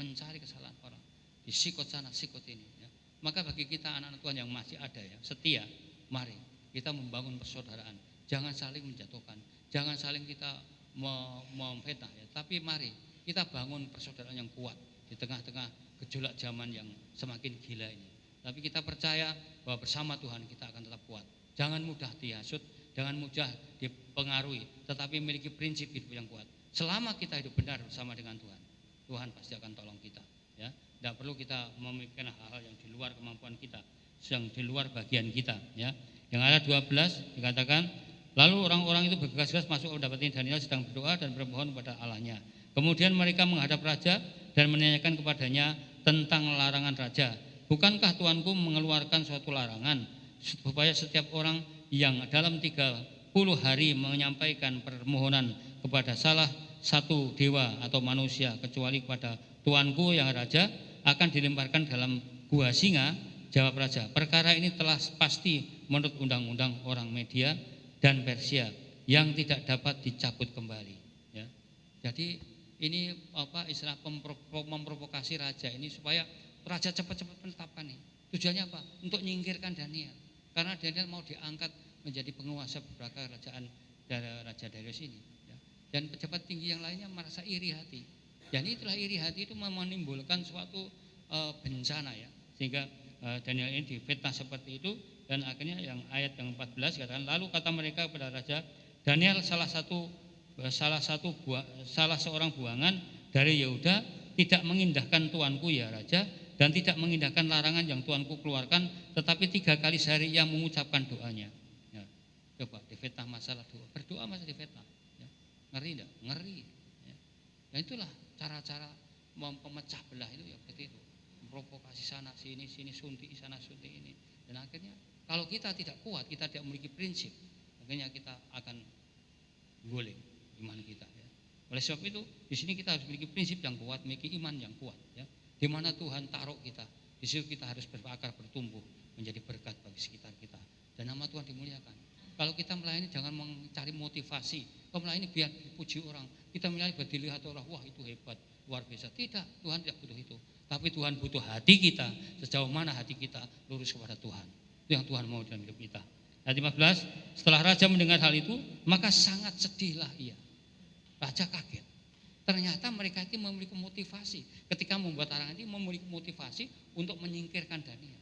disikut sana, sikut ini. Ya. Maka bagi kita anak-anak Tuhan yang masih ada ya, setia, mari kita membangun persaudaraan. Jangan saling menjatuhkan, jangan saling kita memfitnah ya. Tapi mari kita bangun persaudaraan yang kuat di tengah-tengah gejolak zaman yang semakin gila ini. Tapi kita percaya bahwa bersama Tuhan kita akan tetap kuat. Jangan mudah dihasut, jangan mudah dipengaruhi, tetapi memiliki prinsip hidup yang kuat. Selama kita hidup benar bersama dengan Tuhan, Tuhan pasti akan tolong kita. Ya, tidak perlu kita memikirkan hal-hal yang di luar kemampuan kita, yang di luar bagian kita. Ya, yang ayat 12 dikatakan, lalu orang-orang itu bergegas-gegas masuk mendapati Daniel sedang berdoa dan bermohon kepada Allahnya. Kemudian mereka menghadap raja dan menanyakan kepadanya tentang larangan raja. Bukankah Tuanku mengeluarkan suatu larangan supaya setiap orang yang dalam 30 hari menyampaikan permohonan kepada salah satu dewa atau manusia kecuali kepada Tuanku yang raja akan dilemparkan dalam gua singa? Jawab raja, perkara ini telah pasti menurut undang-undang orang Media dan Persia yang tidak dapat dicabut kembali. Ya. Jadi ini istilah memprovokasi raja ini supaya raja cepat-cepat menetapkan nih. Tujuannya apa? Untuk menyingkirkan Daniel. Karena Daniel mau diangkat menjadi penguasa beberapa kerajaan dari Raja Darius ini. Ya. Dan pejabat tinggi yang lainnya merasa iri hati. Dan itulah iri hati itu menimbulkan suatu bencana ya. Sehingga Daniel ini difitnah seperti itu. Dan akhirnya yang ayat yang 14 katakan, lalu kata mereka kepada raja, Daniel salah seorang buangan dari Yehuda tidak mengindahkan tuanku ya raja, dan tidak mengindahkan larangan yang Tuanku keluarkan, tetapi 3 kali sehari ia mengucapkan doanya. Ya. Coba difitnah masalah doa, berdoa masih difitnah. Ya. Ngeri enggak? Ngeri. Ya. Dan itulah cara-cara pemecah belah itu ya seperti itu, memprovokasi sana sini suntik sana suntik ini. Dan akhirnya kalau kita tidak kuat, kita tidak memiliki prinsip, akhirnya kita akan guling iman kita. Ya. Oleh sebab itu di sini kita harus memiliki prinsip yang kuat, memiliki iman yang kuat. Ya. Di mana Tuhan taruh kita, di situ kita harus berakar, bertumbuh, menjadi berkat bagi sekitar kita. Dan nama Tuhan dimuliakan. Kalau kita melayani jangan mencari motivasi. Kalau melayani biar dipuji orang, kita melayani biar dilihat orang, wah itu hebat, luar biasa. Tidak, Tuhan tidak butuh itu. Tapi Tuhan butuh hati kita, sejauh mana hati kita lurus kepada Tuhan. Itu yang Tuhan mau dalam hidup kita. Ayat 15, setelah raja mendengar hal itu, maka sangat sedihlah ia. Raja kaget. Ternyata mereka itu memiliki motivasi. Ketika membuat larangan ini memiliki motivasi untuk menyingkirkan Daniel.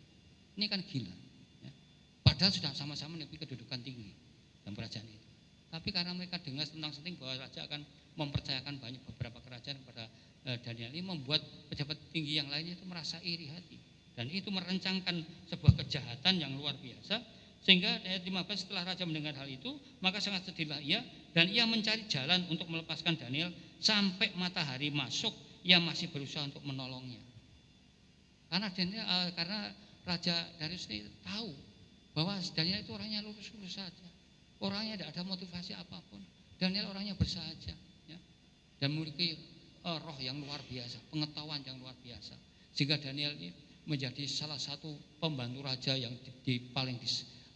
Ini kan gila. Ya. Padahal sudah sama-sama memiliki kedudukan tinggi dalam kerajaan itu. Tapi karena mereka dengar senang-senang bahwa raja akan mempercayakan banyak beberapa kerajaan kepada Daniel, ini membuat pejabat tinggi yang lainnya itu merasa iri hati. Dan itu merencangkan sebuah kejahatan yang luar biasa. Sehingga ayat 15, setelah raja mendengar hal itu, maka sangat sedihlah ia, dan ia mencari jalan untuk melepaskan Daniel. Sampai matahari masuk, ia masih berusaha untuk menolongnya. Karena Raja Darius ini tahu bahwa Daniel itu orangnya lurus-lurus saja, orangnya tidak ada motivasi apapun. Daniel orangnya bersahaja, ya, dan memiliki roh yang luar biasa, pengetahuan yang luar biasa, sehingga Daniel ini menjadi salah satu pembantu raja yang paling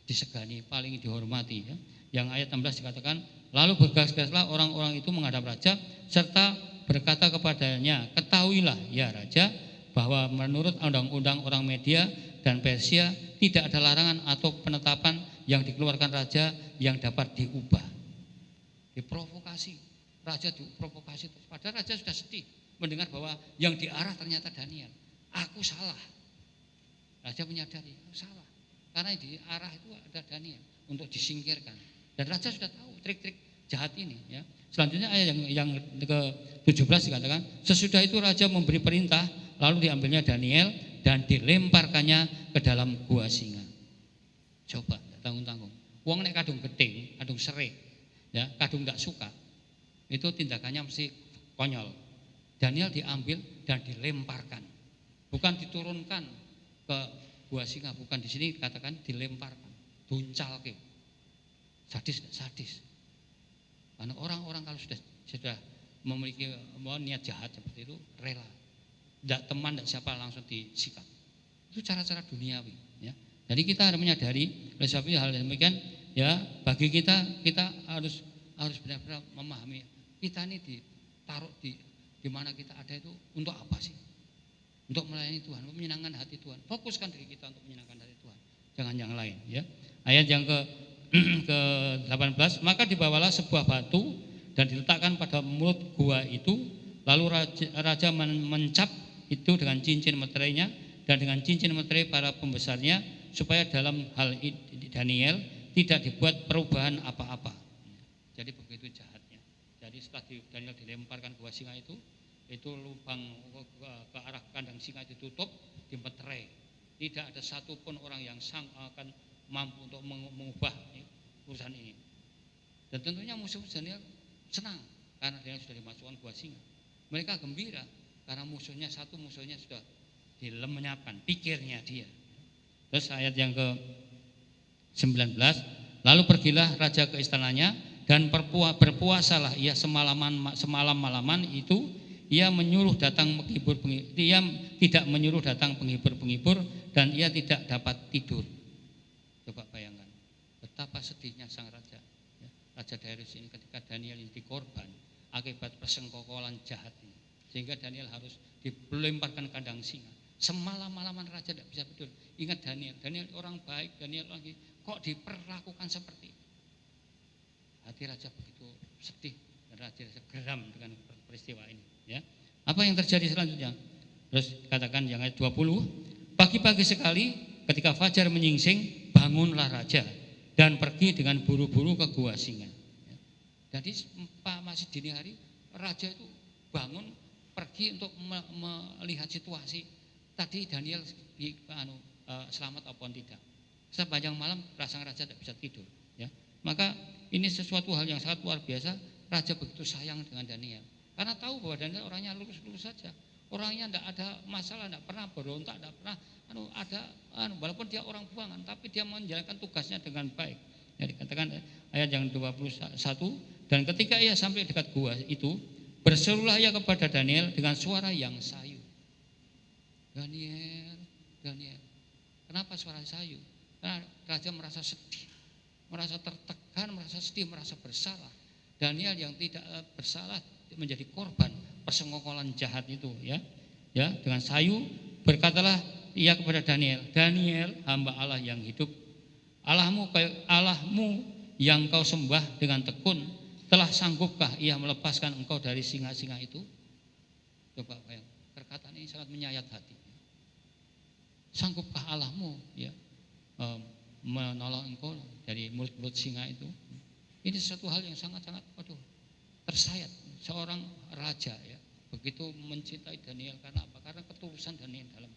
disegani, paling dihormati. Ya. Yang ayat 16 dikatakan, lalu bergegas-gegaslah orang-orang itu menghadap raja serta berkata kepadanya, ketahuilah ya raja, bahwa menurut undang-undang orang Media dan Persia tidak ada larangan atau penetapan yang dikeluarkan raja yang dapat diubah. Diprovokasi, raja diprovokasi. Padahal raja sudah sedih mendengar bahwa yang diarah ternyata Daniel. Aku salah. Raja menyadari, aku salah. Karena di arah itu ada Daniel untuk disingkirkan. Dan raja sudah tahu trik-trik jahat ini. Ya. Selanjutnya ayat yang ke-17 dikatakan, sesudah itu raja memberi perintah, lalu diambilnya Daniel dan dilemparkannya ke dalam gua singa. Coba tanggung-tanggung. Wong nek kadung geting, kadung serik, ya, kadung enggak suka, itu tindakannya mesti konyol. Daniel diambil dan dilemparkan, bukan diturunkan ke gua singa, bukan, di sini dikatakan dilemparkan, duncalke. Sadis. Karena orang-orang kalau sudah memiliki niat jahat seperti itu rela, tidak teman, tidak siapa langsung disikat. Itu cara-cara duniawi. Ya. Jadi kita harus menyadari, oleh sebab itu hal demikian ya, bagi kita harus benar-benar memahami kita ini ditaruh di mana kita ada itu untuk apa sih? Untuk melayani Tuhan, untuk menyenangkan hati Tuhan. Fokuskan diri kita untuk menyenangkan hati Tuhan, jangan yang lain ya. Ayat yang ke-18, maka dibawalah sebuah batu dan diletakkan pada mulut gua itu, lalu raja mencap itu dengan cincin meterainya dan dengan cincin meterai para pembesarnya, supaya dalam hal Daniel tidak dibuat perubahan apa-apa. Jadi begitu jahatnya. Jadi setelah Daniel dilemparkan gua singa itu lubang ke arah kandang singa ditutup, dimeterai. Tidak ada satupun orang yang akan mampu untuk mengubah urusan ini. Dan tentunya musuh Daniel senang karena Daniel sudah dimasukkan gua singa. Mereka gembira karena musuhnya sudah dilenyapkan pikirnya dia. Terus ayat yang ke-19, lalu pergilah raja ke istananya dan berpuasalah ia semalam-malaman itu. Ia menyuruh datang penghibur-penghibur, dia tidak menyuruh datang penghibur-penghibur, dan ia tidak dapat tidur. Coba bayangkan betapa sedihnya sang raja, ya, Raja Darius ini ketika Daniel ini dikorban akibat persengkokolan jahat ini, sehingga Daniel harus dilemparkan kandang singa. Semalam-malaman raja tidak bisa tidur. Ingat Daniel orang baik, Daniel lagi kok diperlakukan seperti itu. Hati raja begitu sedih dan raja geram dengan peristiwa ini. Ya, apa yang terjadi selanjutnya? Terus katakan yang ayat 20, pagi-pagi sekali ketika fajar menyingsing, bangunlah raja dan pergi dengan buru-buru ke gua singa. Ya. Jadi masih dini hari raja itu bangun pergi untuk melihat situasi. Tadi Daniel selamat atau tidak. Sepanjang malam sang raja tidak bisa tidur. Ya. Maka ini sesuatu hal yang sangat luar biasa. Raja begitu sayang dengan Daniel. Karena tahu bahwa Daniel orangnya lurus-lurus saja, orangnya tidak ada masalah, tidak pernah berontak, tidak pernah walaupun dia orang buangan, tapi dia menjalankan tugasnya dengan baik. Jadi katakan ayat yang 21, dan ketika ia sampai dekat gua itu, berserulah ia kepada Daniel dengan suara yang sayu. Daniel, kenapa suara sayu? Karena raja merasa sedih, merasa tertekan, merasa sedih, merasa bersalah. Daniel yang tidak bersalah menjadi korban persengkokolan jahat itu, ya dengan sayu berkatalah ia kepada Daniel, hamba Allah yang hidup, Allahmu yang kau sembah dengan tekun, telah sanggupkah ia melepaskan engkau dari singa-singa itu? Coba bayang, perkataan ini sangat menyayat hati. Sanggupkah Allahmu menolong engkau dari mulut-mulut singa itu? Ini satu hal yang sangat-sangat tersayat. Seorang raja ya begitu mencintai Daniel karena apa? Karena ketulusan Daniel dalam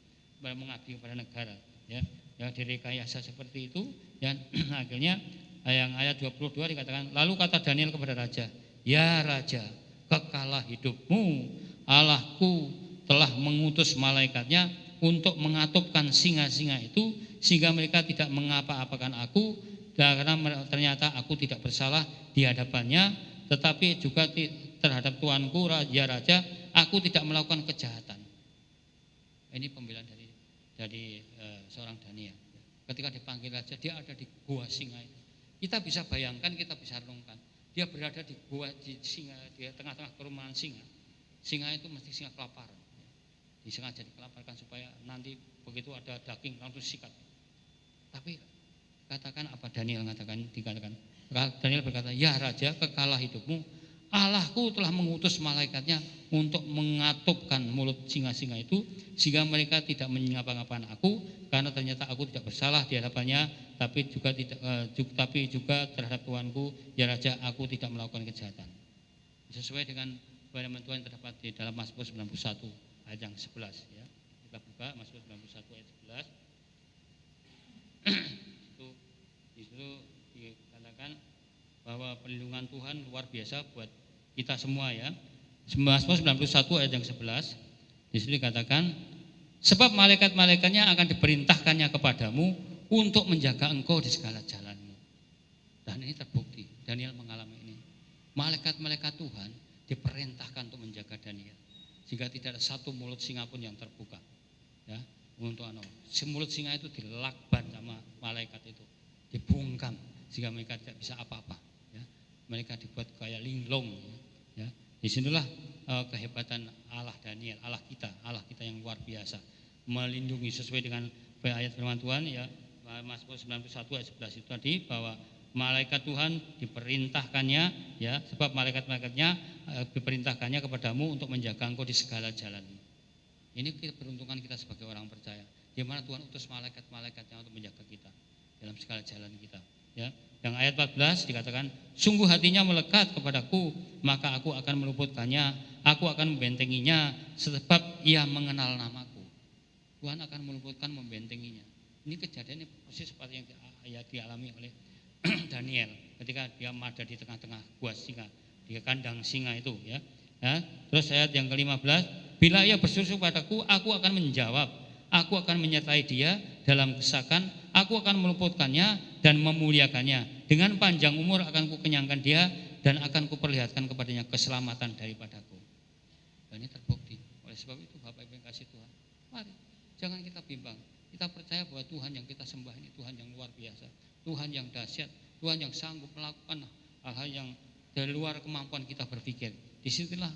mengabdi kepada negara, ya yang direkayasa seperti itu. Dan akhirnya yang ayat 22 dikatakan, lalu kata Daniel kepada raja, ya raja, kekalah hidupmu, Allahku telah mengutus malaikatnya untuk mengatupkan singa-singa itu, sehingga mereka tidak mengapa-apakan aku, karena ternyata aku tidak bersalah di hadapannya, tetapi juga terhadap tuanku raja, aku tidak melakukan kejahatan. Ini pembelaan dari seorang Daniel. Ketika dipanggil raja, dia ada di gua singa itu. Kita bisa bayangkan, kita bisa renungkan. Dia berada di gua di singa, di tengah-tengah perumahan singa. Singa itu mesti singa kelaparan. Disengaja dikelaparkan supaya nanti begitu ada daging langsung sikat. Tapi katakan apa Daniel dikatakan. Daniel berkata, ya raja, kekalah hidupmu, Allahku telah mengutus malaikatnya untuk mengatupkan mulut singa-singa itu, sehingga mereka tidak menyapa-ngapakan aku, karena ternyata aku tidak bersalah di hadapannya, tapi juga terhadap tuanku, ya raja, aku tidak melakukan kejahatan. Sesuai dengan firman Tuhan yang terdapat di dalam Mazmur 91 ayat yang 11, ya. Kita buka Mazmur 91 ayat 11. Itu dikatakan bahwa perlindungan Tuhan luar biasa buat kita semua, ya. Mazmur 91 ayat yang 11. Di sini dikatakan, sebab malaikat-malaikatnya akan diperintahkannya kepadamu untuk menjaga engkau di segala jalanmu. Dan ini terbukti, Daniel mengalami ini. Malaikat-malaikat Tuhan diperintahkan untuk menjaga Daniel, sehingga tidak ada satu mulut singa pun yang terbuka. Ya, untuk mulut singa itu dilakban sama malaikat itu, dibungkam sehingga mereka tidak bisa apa-apa. Ya. Mereka dibuat kayak linglung. Ya. Disinilah kehebatan Allah Daniel, Allah kita yang luar biasa, melindungi sesuai dengan ayat firman Tuhan ya, Mazmur 91 ayat 11 itu tadi, bahwa malaikat Tuhan diperintahkannya ya, sebab malaikat-malaikatnya diperintahkannya kepadamu untuk menjaga engkau di segala jalan. Ini keberuntungan kita sebagai orang percaya, di mana Tuhan utus malaikat-malaikatnya untuk menjaga kita dalam segala jalan kita. Ya. Yang ayat 14 dikatakan, sungguh hatinya melekat kepadaku, maka aku akan meluputkannya, aku akan membentenginya, sebab ia mengenal namaku. Tuhan akan meluputkan, membentenginya. Ini kejadiannya persis seperti yang dialami oleh Daniel ketika dia ada di tengah-tengah gua singa, di kandang singa itu ya. Ya. Terus ayat yang ke-15, bila ia bersusu padaku, aku akan menjawab, aku akan menyertai dia dalam kesakan, aku akan meluputkannya dan memuliakannya. Dengan panjang umur akan kukenyangkan dia dan akan kuperlihatkan kepadanya keselamatan daripadaku. Dan ini terbukti. Oleh sebab itu Bapak Ibu yang kasih Tuhan, mari jangan kita bimbang. Kita percaya bahwa Tuhan yang kita sembah ini Tuhan yang luar biasa, Tuhan yang dahsyat, Tuhan yang sanggup melakukan hal-hal yang dari luar kemampuan kita berpikir. Disitulah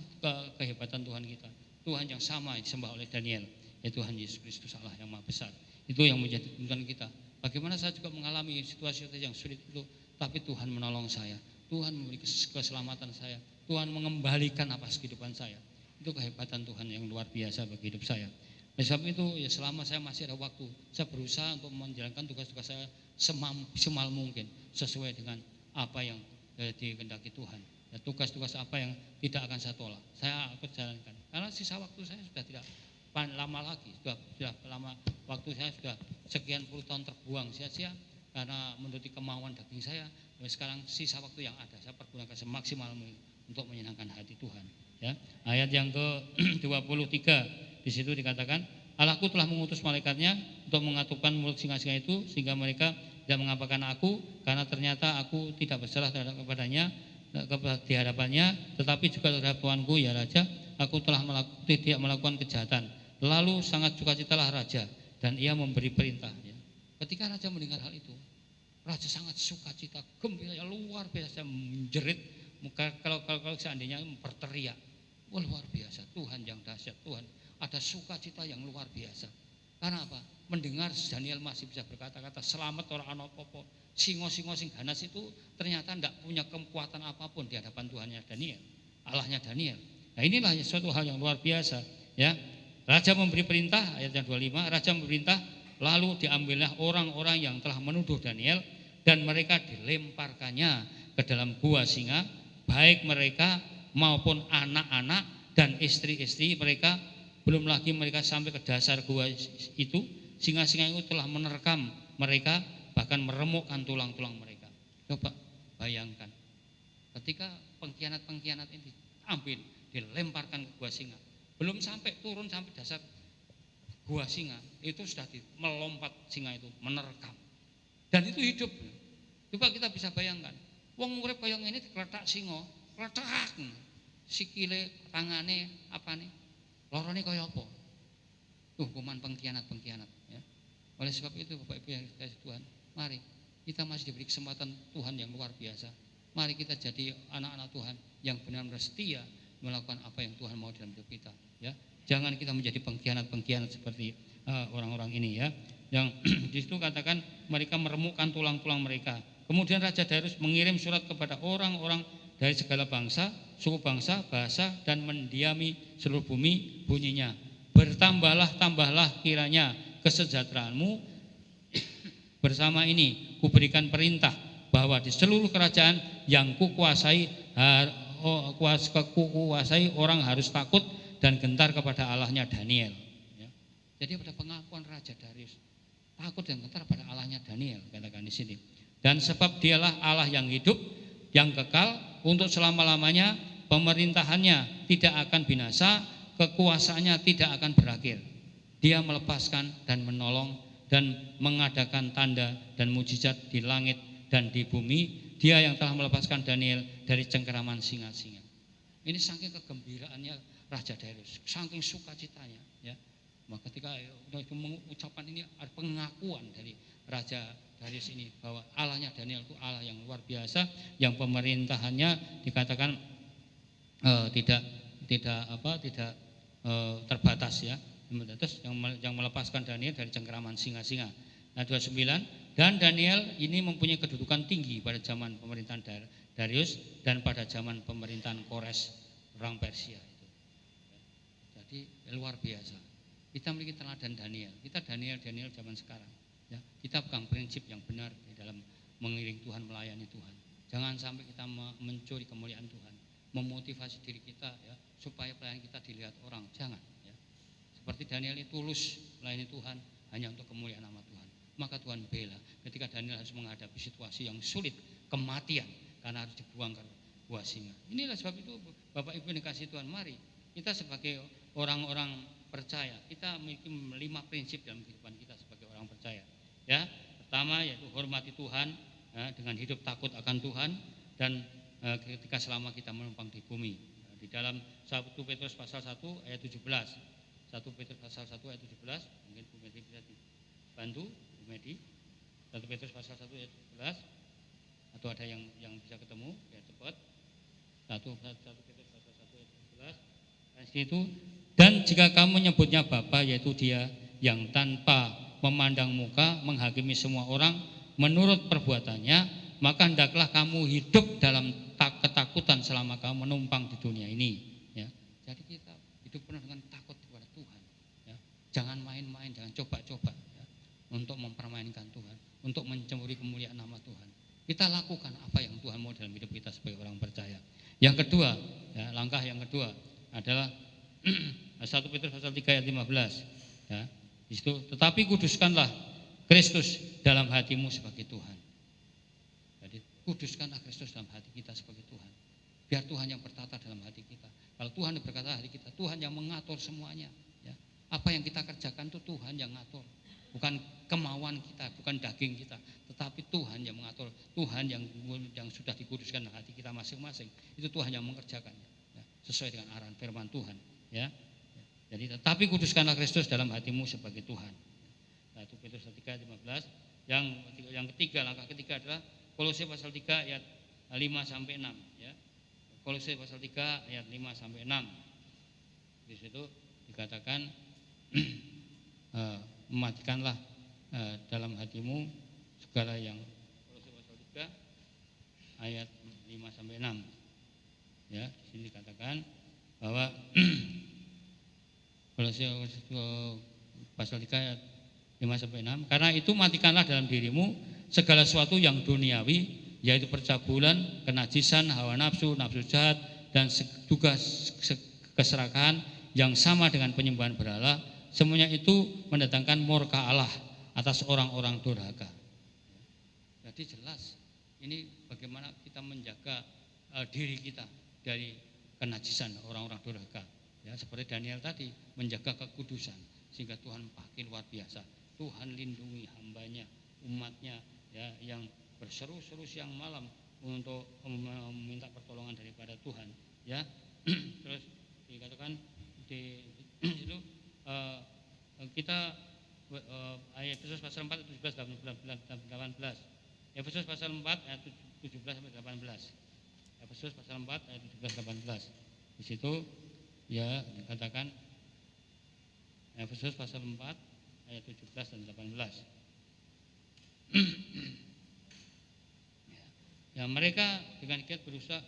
kehebatan Tuhan kita. Tuhan yang sama disembah oleh Daniel, yaitu Tuhan Yesus Kristus, Allah yang Maha Besar. Itu yang menjadi tuntunan kita. Bagaimana saya juga mengalami situasi yang sulit itu, tapi Tuhan menolong saya, Tuhan memberi keselamatan saya, Tuhan mengembalikan nafas kehidupan saya. Itu kehebatan Tuhan yang luar biasa bagi hidup saya. Oleh sebab itu ya, selama saya masih ada waktu, saya berusaha untuk menjalankan tugas-tugas saya semaksimal mungkin sesuai dengan apa yang dikehendaki Tuhan. Ya, tugas-tugas apa yang tidak akan saya tolak, saya akan jalankan. Karena sisa waktu saya sudah tidak lama lagi, sudah lama, waktu saya sudah sekian puluh tahun terbuang sia-sia karena menuruti kemauan daging saya. Sekarang sisa waktu yang ada saya pergunakan semaksimal mungkin untuk menyenangkan hati Tuhan. Ya, ayat yang ke-23 di situ dikatakan, Allahku telah mengutus malaikatnya untuk mengatupkan mulut singa-singa itu sehingga mereka tidak mengapakan aku, karena ternyata aku tidak bersalah kepadanya di hadapannya, tetapi juga terhadap Tuanku ya Raja, aku telah tidak melakukan kejahatan. Lalu sangat sukacitalah raja dan ia memberi perintah. Ya. Ketika raja mendengar hal itu, raja sangat sukacita, gembira luar biasa, menjerit. Kalau seandainya berteriak, wah luar biasa, Tuhan yang dahsyat, Tuhan ada sukacita yang luar biasa. Karena apa? Mendengar Daniel masih bisa berkata-kata selamat orang anopopo, singo-singo sing ganas itu ternyata tidak punya kekuatan apapun di hadapan Tuhannya Daniel, Allahnya Daniel. Nah inilah suatu hal yang luar biasa. Ya, raja memberi perintah, ayat yang 25, raja memerintah, lalu diambillah orang-orang yang telah menuduh Daniel dan mereka dilemparkannya ke dalam gua singa, baik mereka maupun anak-anak dan istri-istri mereka. Belum lagi mereka sampai ke dasar gua itu, singa-singa itu telah menerkam mereka, bahkan meremukkan tulang-tulang mereka. Coba bayangkan, ketika pengkhianat-pengkhianat ini diambil, dilemparkan ke gua singa, belum sampai turun sampai dasar gua singa, itu sudah melompat singa itu, menerkam. Dan itu hidup. Coba kita bisa bayangkan, wong urip kaya ngene dikletak singa, kletak, sikile, tangane, apane, lorone kaya apa? Hukuman pengkhianat-pengkhianat. Ya. Oleh sebab itu Bapak Ibu yang dikasihi Tuhan, mari kita masih diberi kesempatan Tuhan yang luar biasa. Mari kita jadi anak-anak Tuhan yang benar-benar setia melakukan apa yang Tuhan mau dalam hidup kita. Ya, jangan kita menjadi pengkhianat-pengkhianat seperti orang-orang ini ya. Yang di situ katakan mereka meremukkan tulang-tulang mereka. Kemudian Raja Darius mengirim surat kepada orang-orang dari segala bangsa, suku bangsa, bahasa dan mendiami seluruh bumi, bunyinya, tambahlah kiranya kesejahteraanmu bersama ini. Kuberikan perintah bahwa di seluruh kerajaan yang kukuasai orang harus takut dan gentar kepada Allahnya Daniel. Ya. Jadi pada pengakuan Raja Darius, takut dan gentar pada Allahnya Daniel, katakan di sini. Dan sebab dialah Allah yang hidup, yang kekal untuk selama-lamanya, pemerintahannya tidak akan binasa, kekuasaannya tidak akan berakhir. Dia melepaskan dan menolong dan mengadakan tanda dan mujizat di langit dan di bumi. Dia yang telah melepaskan Daniel dari cengkeraman singa-singa. Ini saking kegembiraannya Raja Darius, saking sukacitanya, ya. Maka ketika mengucapkan ini ada pengakuan dari Raja Darius ini bahwa Allahnya Daniel itu Allah yang luar biasa, yang pemerintahannya dikatakan tidak terbatas ya. Terus yang melepaskan Daniel dari cengkeraman singa-singa. Nah 29, dan Daniel ini mempunyai kedudukan tinggi pada zaman pemerintahan Darius dan pada zaman pemerintahan Kores orang Persia itu. Jadi luar biasa. Kita memiliki teladan Daniel. Kita Daniel zaman sekarang. Ya, kita pegang prinsip yang benar di dalam mengiring Tuhan, melayani Tuhan. Jangan sampai kita mencuri kemuliaan Tuhan, memotivasi diri kita ya supaya pelayanan kita dilihat orang. Jangan. Ya. Seperti Daniel itu tulus melayani Tuhan hanya untuk kemuliaan nama Tuhan. Maka Tuhan bela ketika Daniel harus menghadapi situasi yang sulit, kematian karena harus dibuang ke gua singa. Inilah sebab itu Bapak Ibu yang dikasihi Tuhan, mari kita sebagai orang-orang percaya, kita memiliki 5 prinsip dalam kehidupan kita sebagai orang percaya. Ya, pertama yaitu hormati Tuhan ya, dengan hidup takut akan Tuhan dan ketika selama kita menumpang di bumi. Di dalam 1 Petrus pasal 1 ayat 17. 1 Petrus pasal 1 ayat 17, mungkin Bu Medi bisa dibantu, Bu Medi. 1 Petrus pasal 1 ayat 17, atau ada yang bisa ketemu biar cepat. 1 Petrus pasal 1 ayat 17. Dan situ, dan jika kamu menyebutnya Bapa, yaitu Dia yang tanpa memandang muka menghakimi semua orang menurut perbuatannya, maka hendaklah kamu hidup dalam ketakutan selama kamu menumpang di dunia ini. Ya. Jadi kita hidup penuh dengan takut kepada Tuhan. Ya. Jangan main-main, jangan coba-coba ya, untuk mempermainkan Tuhan, untuk mencemuri kemuliaan nama Tuhan. Kita lakukan apa yang Tuhan mau dalam hidup kita sebagai orang percaya. Yang kedua, ya, langkah yang kedua adalah 1 Petrus pasal 3 ayat 15. Ya. Di situ, tetapi kuduskanlah Kristus dalam hatimu sebagai Tuhan. Jadi kuduskanlah Kristus dalam hati kita sebagai Tuhan. Biar Tuhan yang bertata dalam hati kita. Kalau Tuhan yang berkata hati kita, Tuhan yang mengatur semuanya. Ya. Apa yang kita kerjakan itu Tuhan yang ngatur. Bukan kemauan kita, bukan daging kita, tetapi Tuhan yang mengatur. Tuhan yang sudah dikuduskan dalam hati kita masing-masing. Itu Tuhan yang mengerjakan. Ya. Sesuai dengan arahan firman Tuhan. Ya. Jadi tetapi kuduskanlah Kristus dalam hatimu sebagai Tuhan. 1 Petrus 3 ayat 15. Yang ketiga, langkah ketiga adalah Kolose pasal 3 ayat 5 sampai 6 ya. Kolose pasal 3 ayat 5 sampai 6. Di situ dikatakan mematikanlah dalam hatimu segala yang, Kolose pasal 3 ayat 5 sampai 6. Ya, di sini dikatakan bahwa Kolose pasal 3 ayat 5 sampai 6. Karena itu matikanlah dalam dirimu segala sesuatu yang duniawi, yaitu percabulan, kenajisan, hawa nafsu, nafsu jahat, dan juga keserakahan yang sama dengan penyembahan berhala. Semuanya itu mendatangkan murka Allah atas orang-orang durhaka. Jadi jelas ini bagaimana kita menjaga diri kita dari kenajisan orang-orang durhaka. Ya, seperti Daniel tadi menjaga kekudusan sehingga Tuhan makin luar biasa. Tuhan lindungi hambanya, umatnya ya, yang berseru-seru siang malam untuk meminta pertolongan daripada Tuhan. Ya, terus dikatakan di situ kita ayat Efesus pasal 4 17 18. Efesus pasal 4 ayat 17 sampai 18. Efesus pasal 4 ayat 17 18. Di situ ya dikatakan Efesus pasal 4 ayat 17 dan 18. Ya, mereka dengan giat berusaha.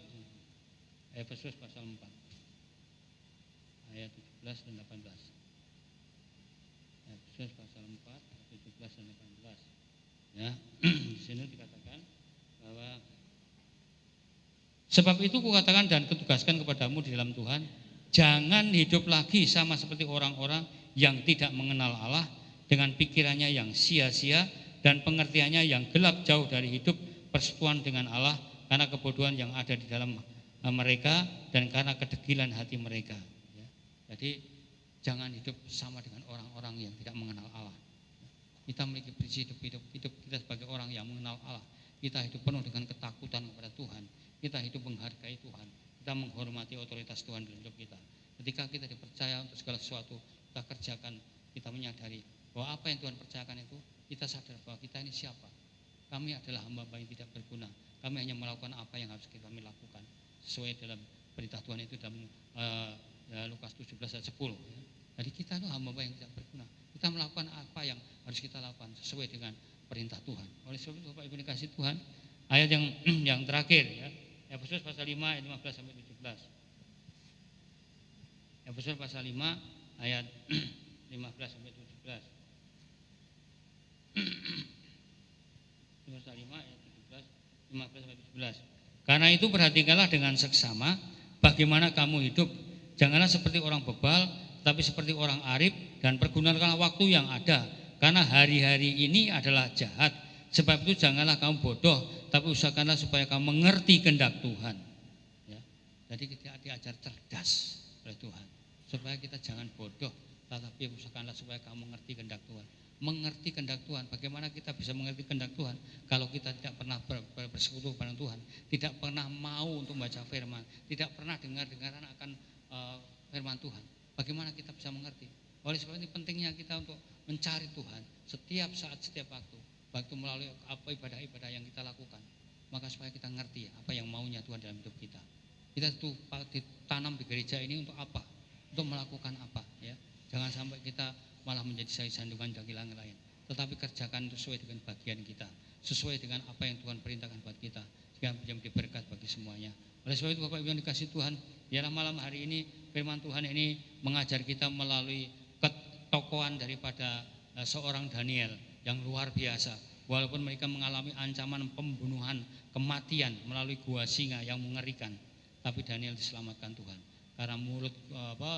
Efesus pasal 4 ayat 17 dan 18. Efesus pasal 4 ayat 17 dan 18. Ya, di sini dikatakan bahwa sebab itu kukatakan dan kutugaskan kepadamu di dalam Tuhan, jangan hidup lagi sama seperti orang-orang yang tidak mengenal Allah dengan pikirannya yang sia-sia dan pengertiannya yang gelap jauh dari hidup persekutuan dengan Allah karena kebodohan yang ada di dalam mereka dan karena kedegilan hati mereka. Ya. Jadi jangan hidup sama dengan orang-orang yang tidak mengenal Allah. Kita memiliki prinsip hidup kita sebagai orang yang mengenal Allah. Kita hidup penuh dengan ketakutan kepada Tuhan. Kita hidup menghargai Tuhan. Kita menghormati otoritas Tuhan dalam hidup kita. Ketika kita dipercaya untuk segala sesuatu, kita kerjakan kita menyadari bahwa apa yang Tuhan percayakan itu, kita sadar bahwa kita ini siapa. Kami adalah hamba-hamba yang tidak berguna. Kami hanya melakukan apa yang harus kami lakukan sesuai dalam perintah Tuhan itu dalam Lukas 17 ayat 10. Jadi kita itu hamba-hamba yang tidak berguna. Kita melakukan apa yang harus kita lakukan sesuai dengan perintah Tuhan. Oleh sebab itu Bapak Ibu dikasih Tuhan, ayat yang terakhir ya. Efesus pasal 5 ayat 15 sampai 17. Efesus pasal 5 ayat 15 sampai 17. Pasal 5 ayat 15 sampai 17. Karena itu perhatikanlah dengan seksama bagaimana kamu hidup. Janganlah seperti orang bebal, tapi seperti orang arif, dan pergunakanlah waktu yang ada. Karena hari-hari ini adalah jahat. Sebab itu janganlah kamu bodoh, tapi usahakanlah supaya kamu mengerti kehendak Tuhan. Ya. Jadi kita diajar cerdas oleh Tuhan, supaya kita jangan bodoh, tetapi usahakanlah supaya kamu mengerti kehendak Tuhan. Mengerti kehendak Tuhan, bagaimana kita bisa mengerti kehendak Tuhan kalau kita tidak pernah bersekutu dengan Tuhan, tidak pernah mau untuk membaca firman, tidak pernah dengar-dengaran akan firman Tuhan. Bagaimana kita bisa mengerti? Oleh sebab ini pentingnya kita untuk mencari Tuhan setiap saat, setiap waktu melalui apa ibadah-ibadah yang kita lakukan, maka supaya kita ngerti apa yang maunya Tuhan dalam hidup kita. Kita itu ditanam di gereja ini untuk apa? Untuk melakukan apa? Ya, jangan sampai kita malah menjadi sandungan bagi yang lain, tetapi kerjakan sesuai dengan bagian kita, sesuai dengan apa yang Tuhan perintahkan buat kita, sehingga menjadi berkat bagi semuanya. Oleh sebab itu Bapak Ibu yang dikasih Tuhan, biarlah malam hari ini firman Tuhan ini mengajar kita melalui ketokohan daripada seorang Daniel yang luar biasa. Walaupun mereka mengalami ancaman pembunuhan, kematian melalui gua singa yang mengerikan, tapi Daniel diselamatkan Tuhan karena mulut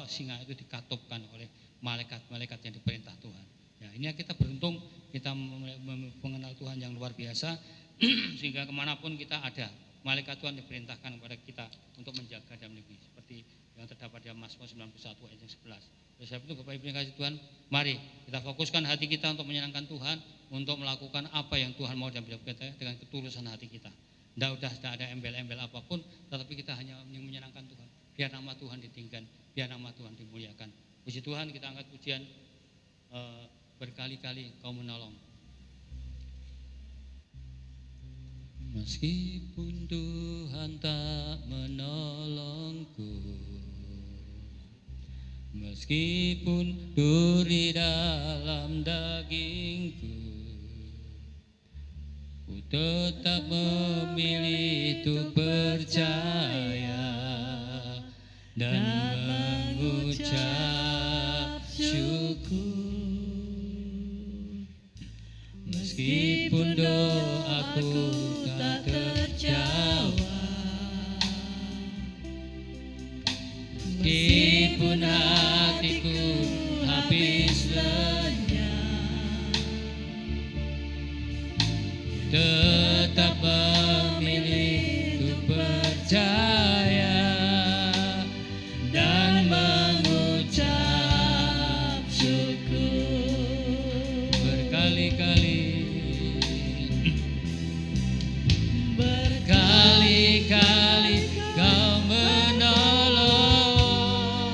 singa itu dikatupkan oleh malaikat-malaikat yang diperintah Tuhan. Ya, ini kita beruntung, kita mengenal Tuhan yang luar biasa, sehingga kemanapun kita ada, malaikat Tuhan diperintahkan kepada kita untuk menjaga dalam negeri, seperti yang terdapat dalam Mazmur 91 ayat 11. Oleh sebab itu Bapak Ibu yang kasih Tuhan, mari kita fokuskan hati kita untuk menyenangkan Tuhan, untuk melakukan apa yang Tuhan mau dalam hidup kita dengan ketulusan hati kita. Tidak ada embel-embel apapun, tetapi kita hanya menyenangkan Tuhan. Biar nama Tuhan ditinggikan, biar nama Tuhan dimuliakan. Puji Tuhan, kita angkat pujian berkali-kali Kau menolong. Meskipun Tuhan tak menolongku, meskipun duri dalam dagingku, ku tetap memilih untuk percaya dan mengucap syukur. Meskipun doaku tak terjawab, meskipun hatiku habis lenyap, tetap memilih untuk percaya dan mengucap syukur. Berkali-kali Kau menolong,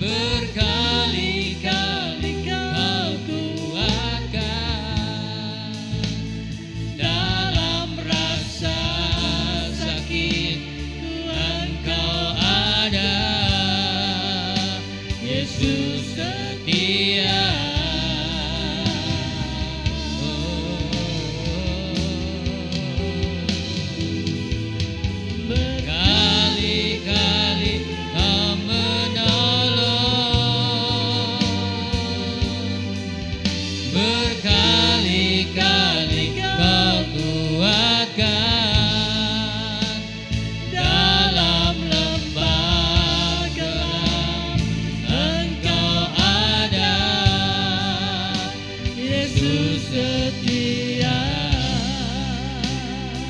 berkali-kali Kau kuatkan dalam rasa sakit. Engkau ada, Yesus setia.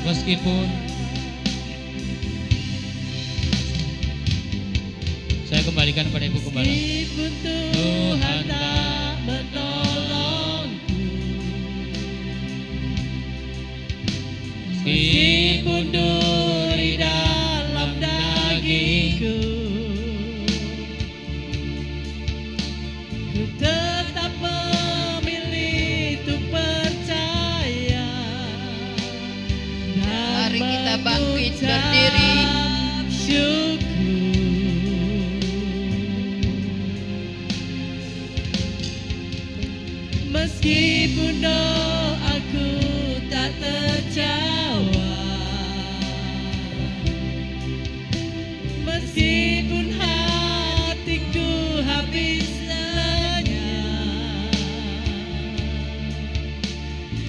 Meskipun saya kembalikan pada Ibu Gembala. Meskipun Tuhan tak menolongku, meskipun duri dalam dagingku,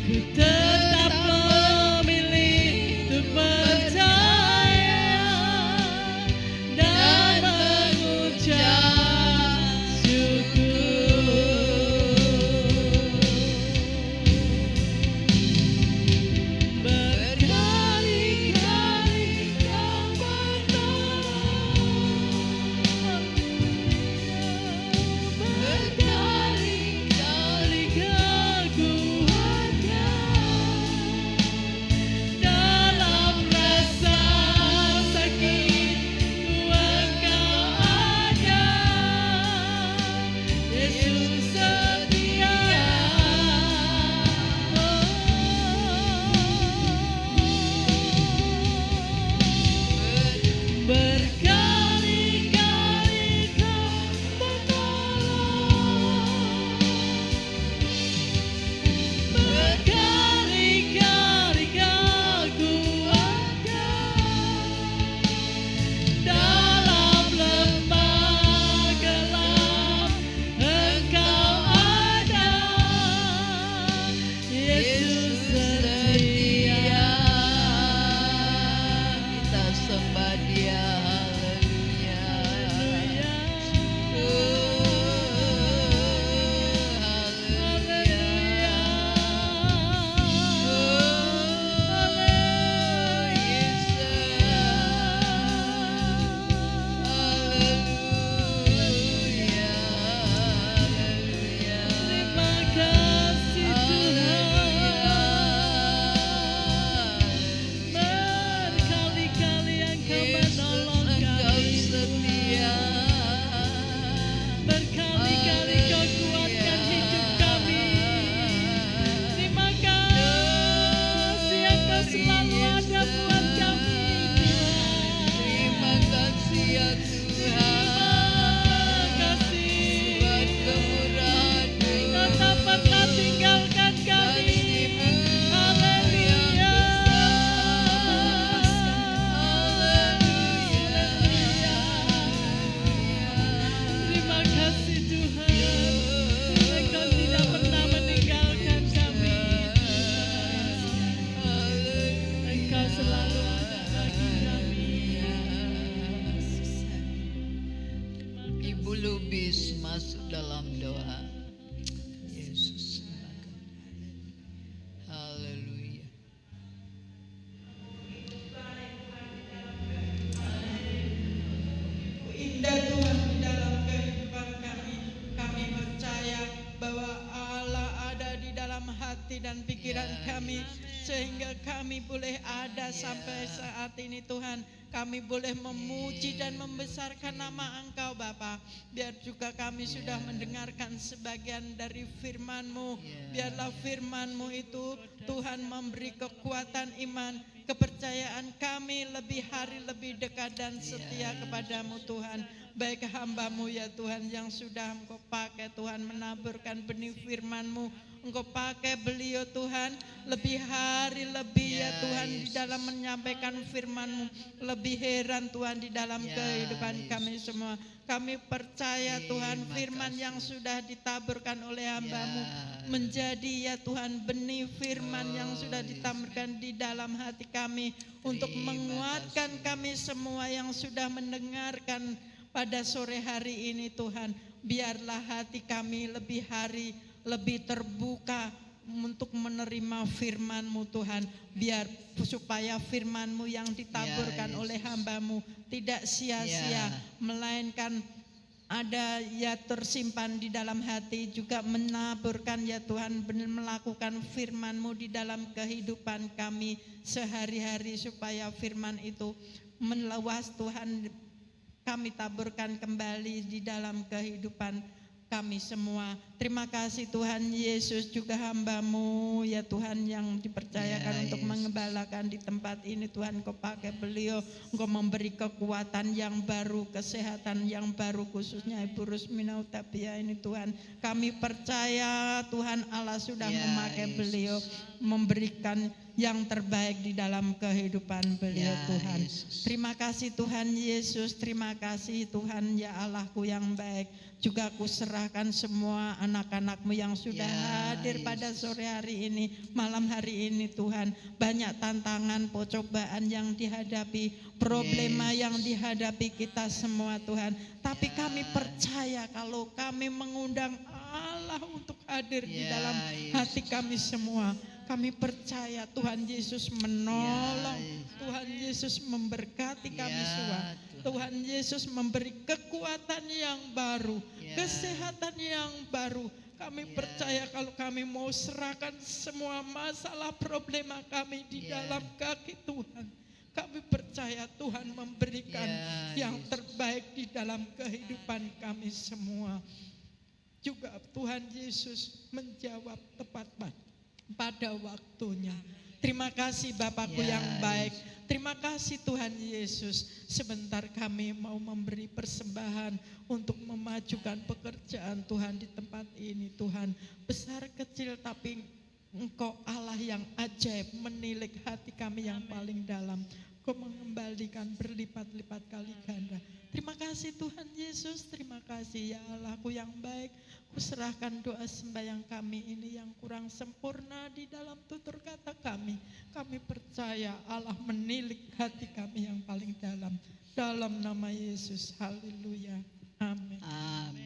ku tetap memilih untuk percaya dan mengucap syukur. Berkali-kali Kau menolong, berkali-kali Kau kuatkan dalam rasa sakit. Engkau ada, Yesus setia. Berkali-kali Kau menolong, berkali-kali Kau kuatkan dalam lembah gelap. Engkau ada, Yesus setia. Kita sembah Dia, haleluya. Terima kasih Tuhan, berkali-kali Engkau menolong kami, berkali-kali Kau kuatkan hidup kami. Terima kasih Engkau selalu ada buat kami, Tuhan. Terima kasih ya Tuhan. Terima kasih. Buat kemurahan-Mu. Kau tak pernah tinggalkan kami. Haleluya. Terima kasih Tuhan, Engkau tidak pernah meninggalkan kami. Engkau selalu ada bagi kami. Ibu Lubis masuk dalam doa. Yesus, silakan. Haleluya. Indah Tuhan di dalam kehidupan kami. Kami percaya bahwa Allah ada di dalam hati dan pikiran kami, sehingga kami boleh ada sampai saat ini Tuhan. Kami boleh memuji dan membesarkan nama Engkau Bapa. Biar juga kami sudah mendengarkan sebagian dari firman-Mu. Biarlah firman-Mu itu Tuhan memberi kekuatan iman, kepercayaan kami lebih hari lebih dekat dan setia kepadamu Tuhan. Baik hamba-Mu ya Tuhan yang sudah Engkau pakai Tuhan menaburkan benih firman-Mu. Engkau pakai beliau Tuhan lebih hari lebih ya Tuhan di dalam menyampaikan firman-Mu. Lebih heran Tuhan di dalam kehidupan kami semua. Kami percaya Tuhan firman yang sudah ditaburkan oleh hamba-Mu menjadi ya Tuhan benih firman yang sudah ditaburkan di dalam hati kami untuk menguatkan kami semua yang sudah mendengarkan pada sore hari ini Tuhan. Biarlah hati kami lebih hari lebih terbuka untuk menerima firman-Mu Tuhan. Biar supaya firman-Mu yang ditaburkan oleh hamba-Mu tidak sia-sia, melainkan ada ya tersimpan di dalam hati, juga menaburkan ya Tuhan melakukan firman-Mu di dalam kehidupan kami sehari-hari, supaya firman itu meluas Tuhan, kami taburkan kembali di dalam kehidupan kami semua. Terima kasih Tuhan Yesus, juga hamba-Mu ya Tuhan yang dipercayakan untuk mengembalakan di tempat ini Tuhan. Engkau pakai beliau, Engkau memberi kekuatan yang baru, kesehatan yang baru, khususnya Ibu Rusmina Utapia ini Tuhan. Kami percaya Tuhan Allah sudah memakai beliau, memberikan yang terbaik di dalam kehidupan beliau Tuhan. Terima kasih Tuhan Yesus, terima kasih Tuhan ya Allahku yang baik. Juga aku serahkan semua anak-anak-Mu yang sudah Ya, hadir pada Yesus. sore hari ini, malam hari ini Tuhan. Banyak tantangan, cobaan yang dihadapi, problema Yes. yang dihadapi kita semua Tuhan. Tapi kami percaya kalau kami mengundang Allah untuk hadir di Ya, dalam Yesus. hati kami semua. Kami percaya Tuhan Yesus menolong, Ya, Tuhan Yesus memberkati kami Ya, semua. Tuhan. Tuhan Yesus memberi kekuatan yang baru, Ya. kesehatan yang baru. Kami Ya. percaya kalau kami mau serahkan semua masalah problema kami di Ya. dalam kaki Tuhan. Kami percaya Tuhan memberikan Ya, yang Yesus. terbaik di dalam kehidupan kami semua. Juga Tuhan Yesus menjawab tepat pada waktunya. Terima kasih Bapakku Ya, yang baik. Terima kasih Tuhan Yesus. Sebentar kami mau memberi persembahan untuk memajukan pekerjaan Tuhan di tempat ini Tuhan. Besar kecil tapi Engkau Allah yang ajaib, menilik hati kami yang paling dalam. Kau mengembalikan berlipat-lipat kali ganda. Terima kasih Tuhan Yesus, terima kasih ya Allahku yang baik. Kuserahkan doa sembahyang kami ini yang kurang sempurna di dalam tutur kata kami. Kami percaya Allah menilik hati kami yang paling dalam. Dalam nama Yesus, haleluya. Amin. Amin.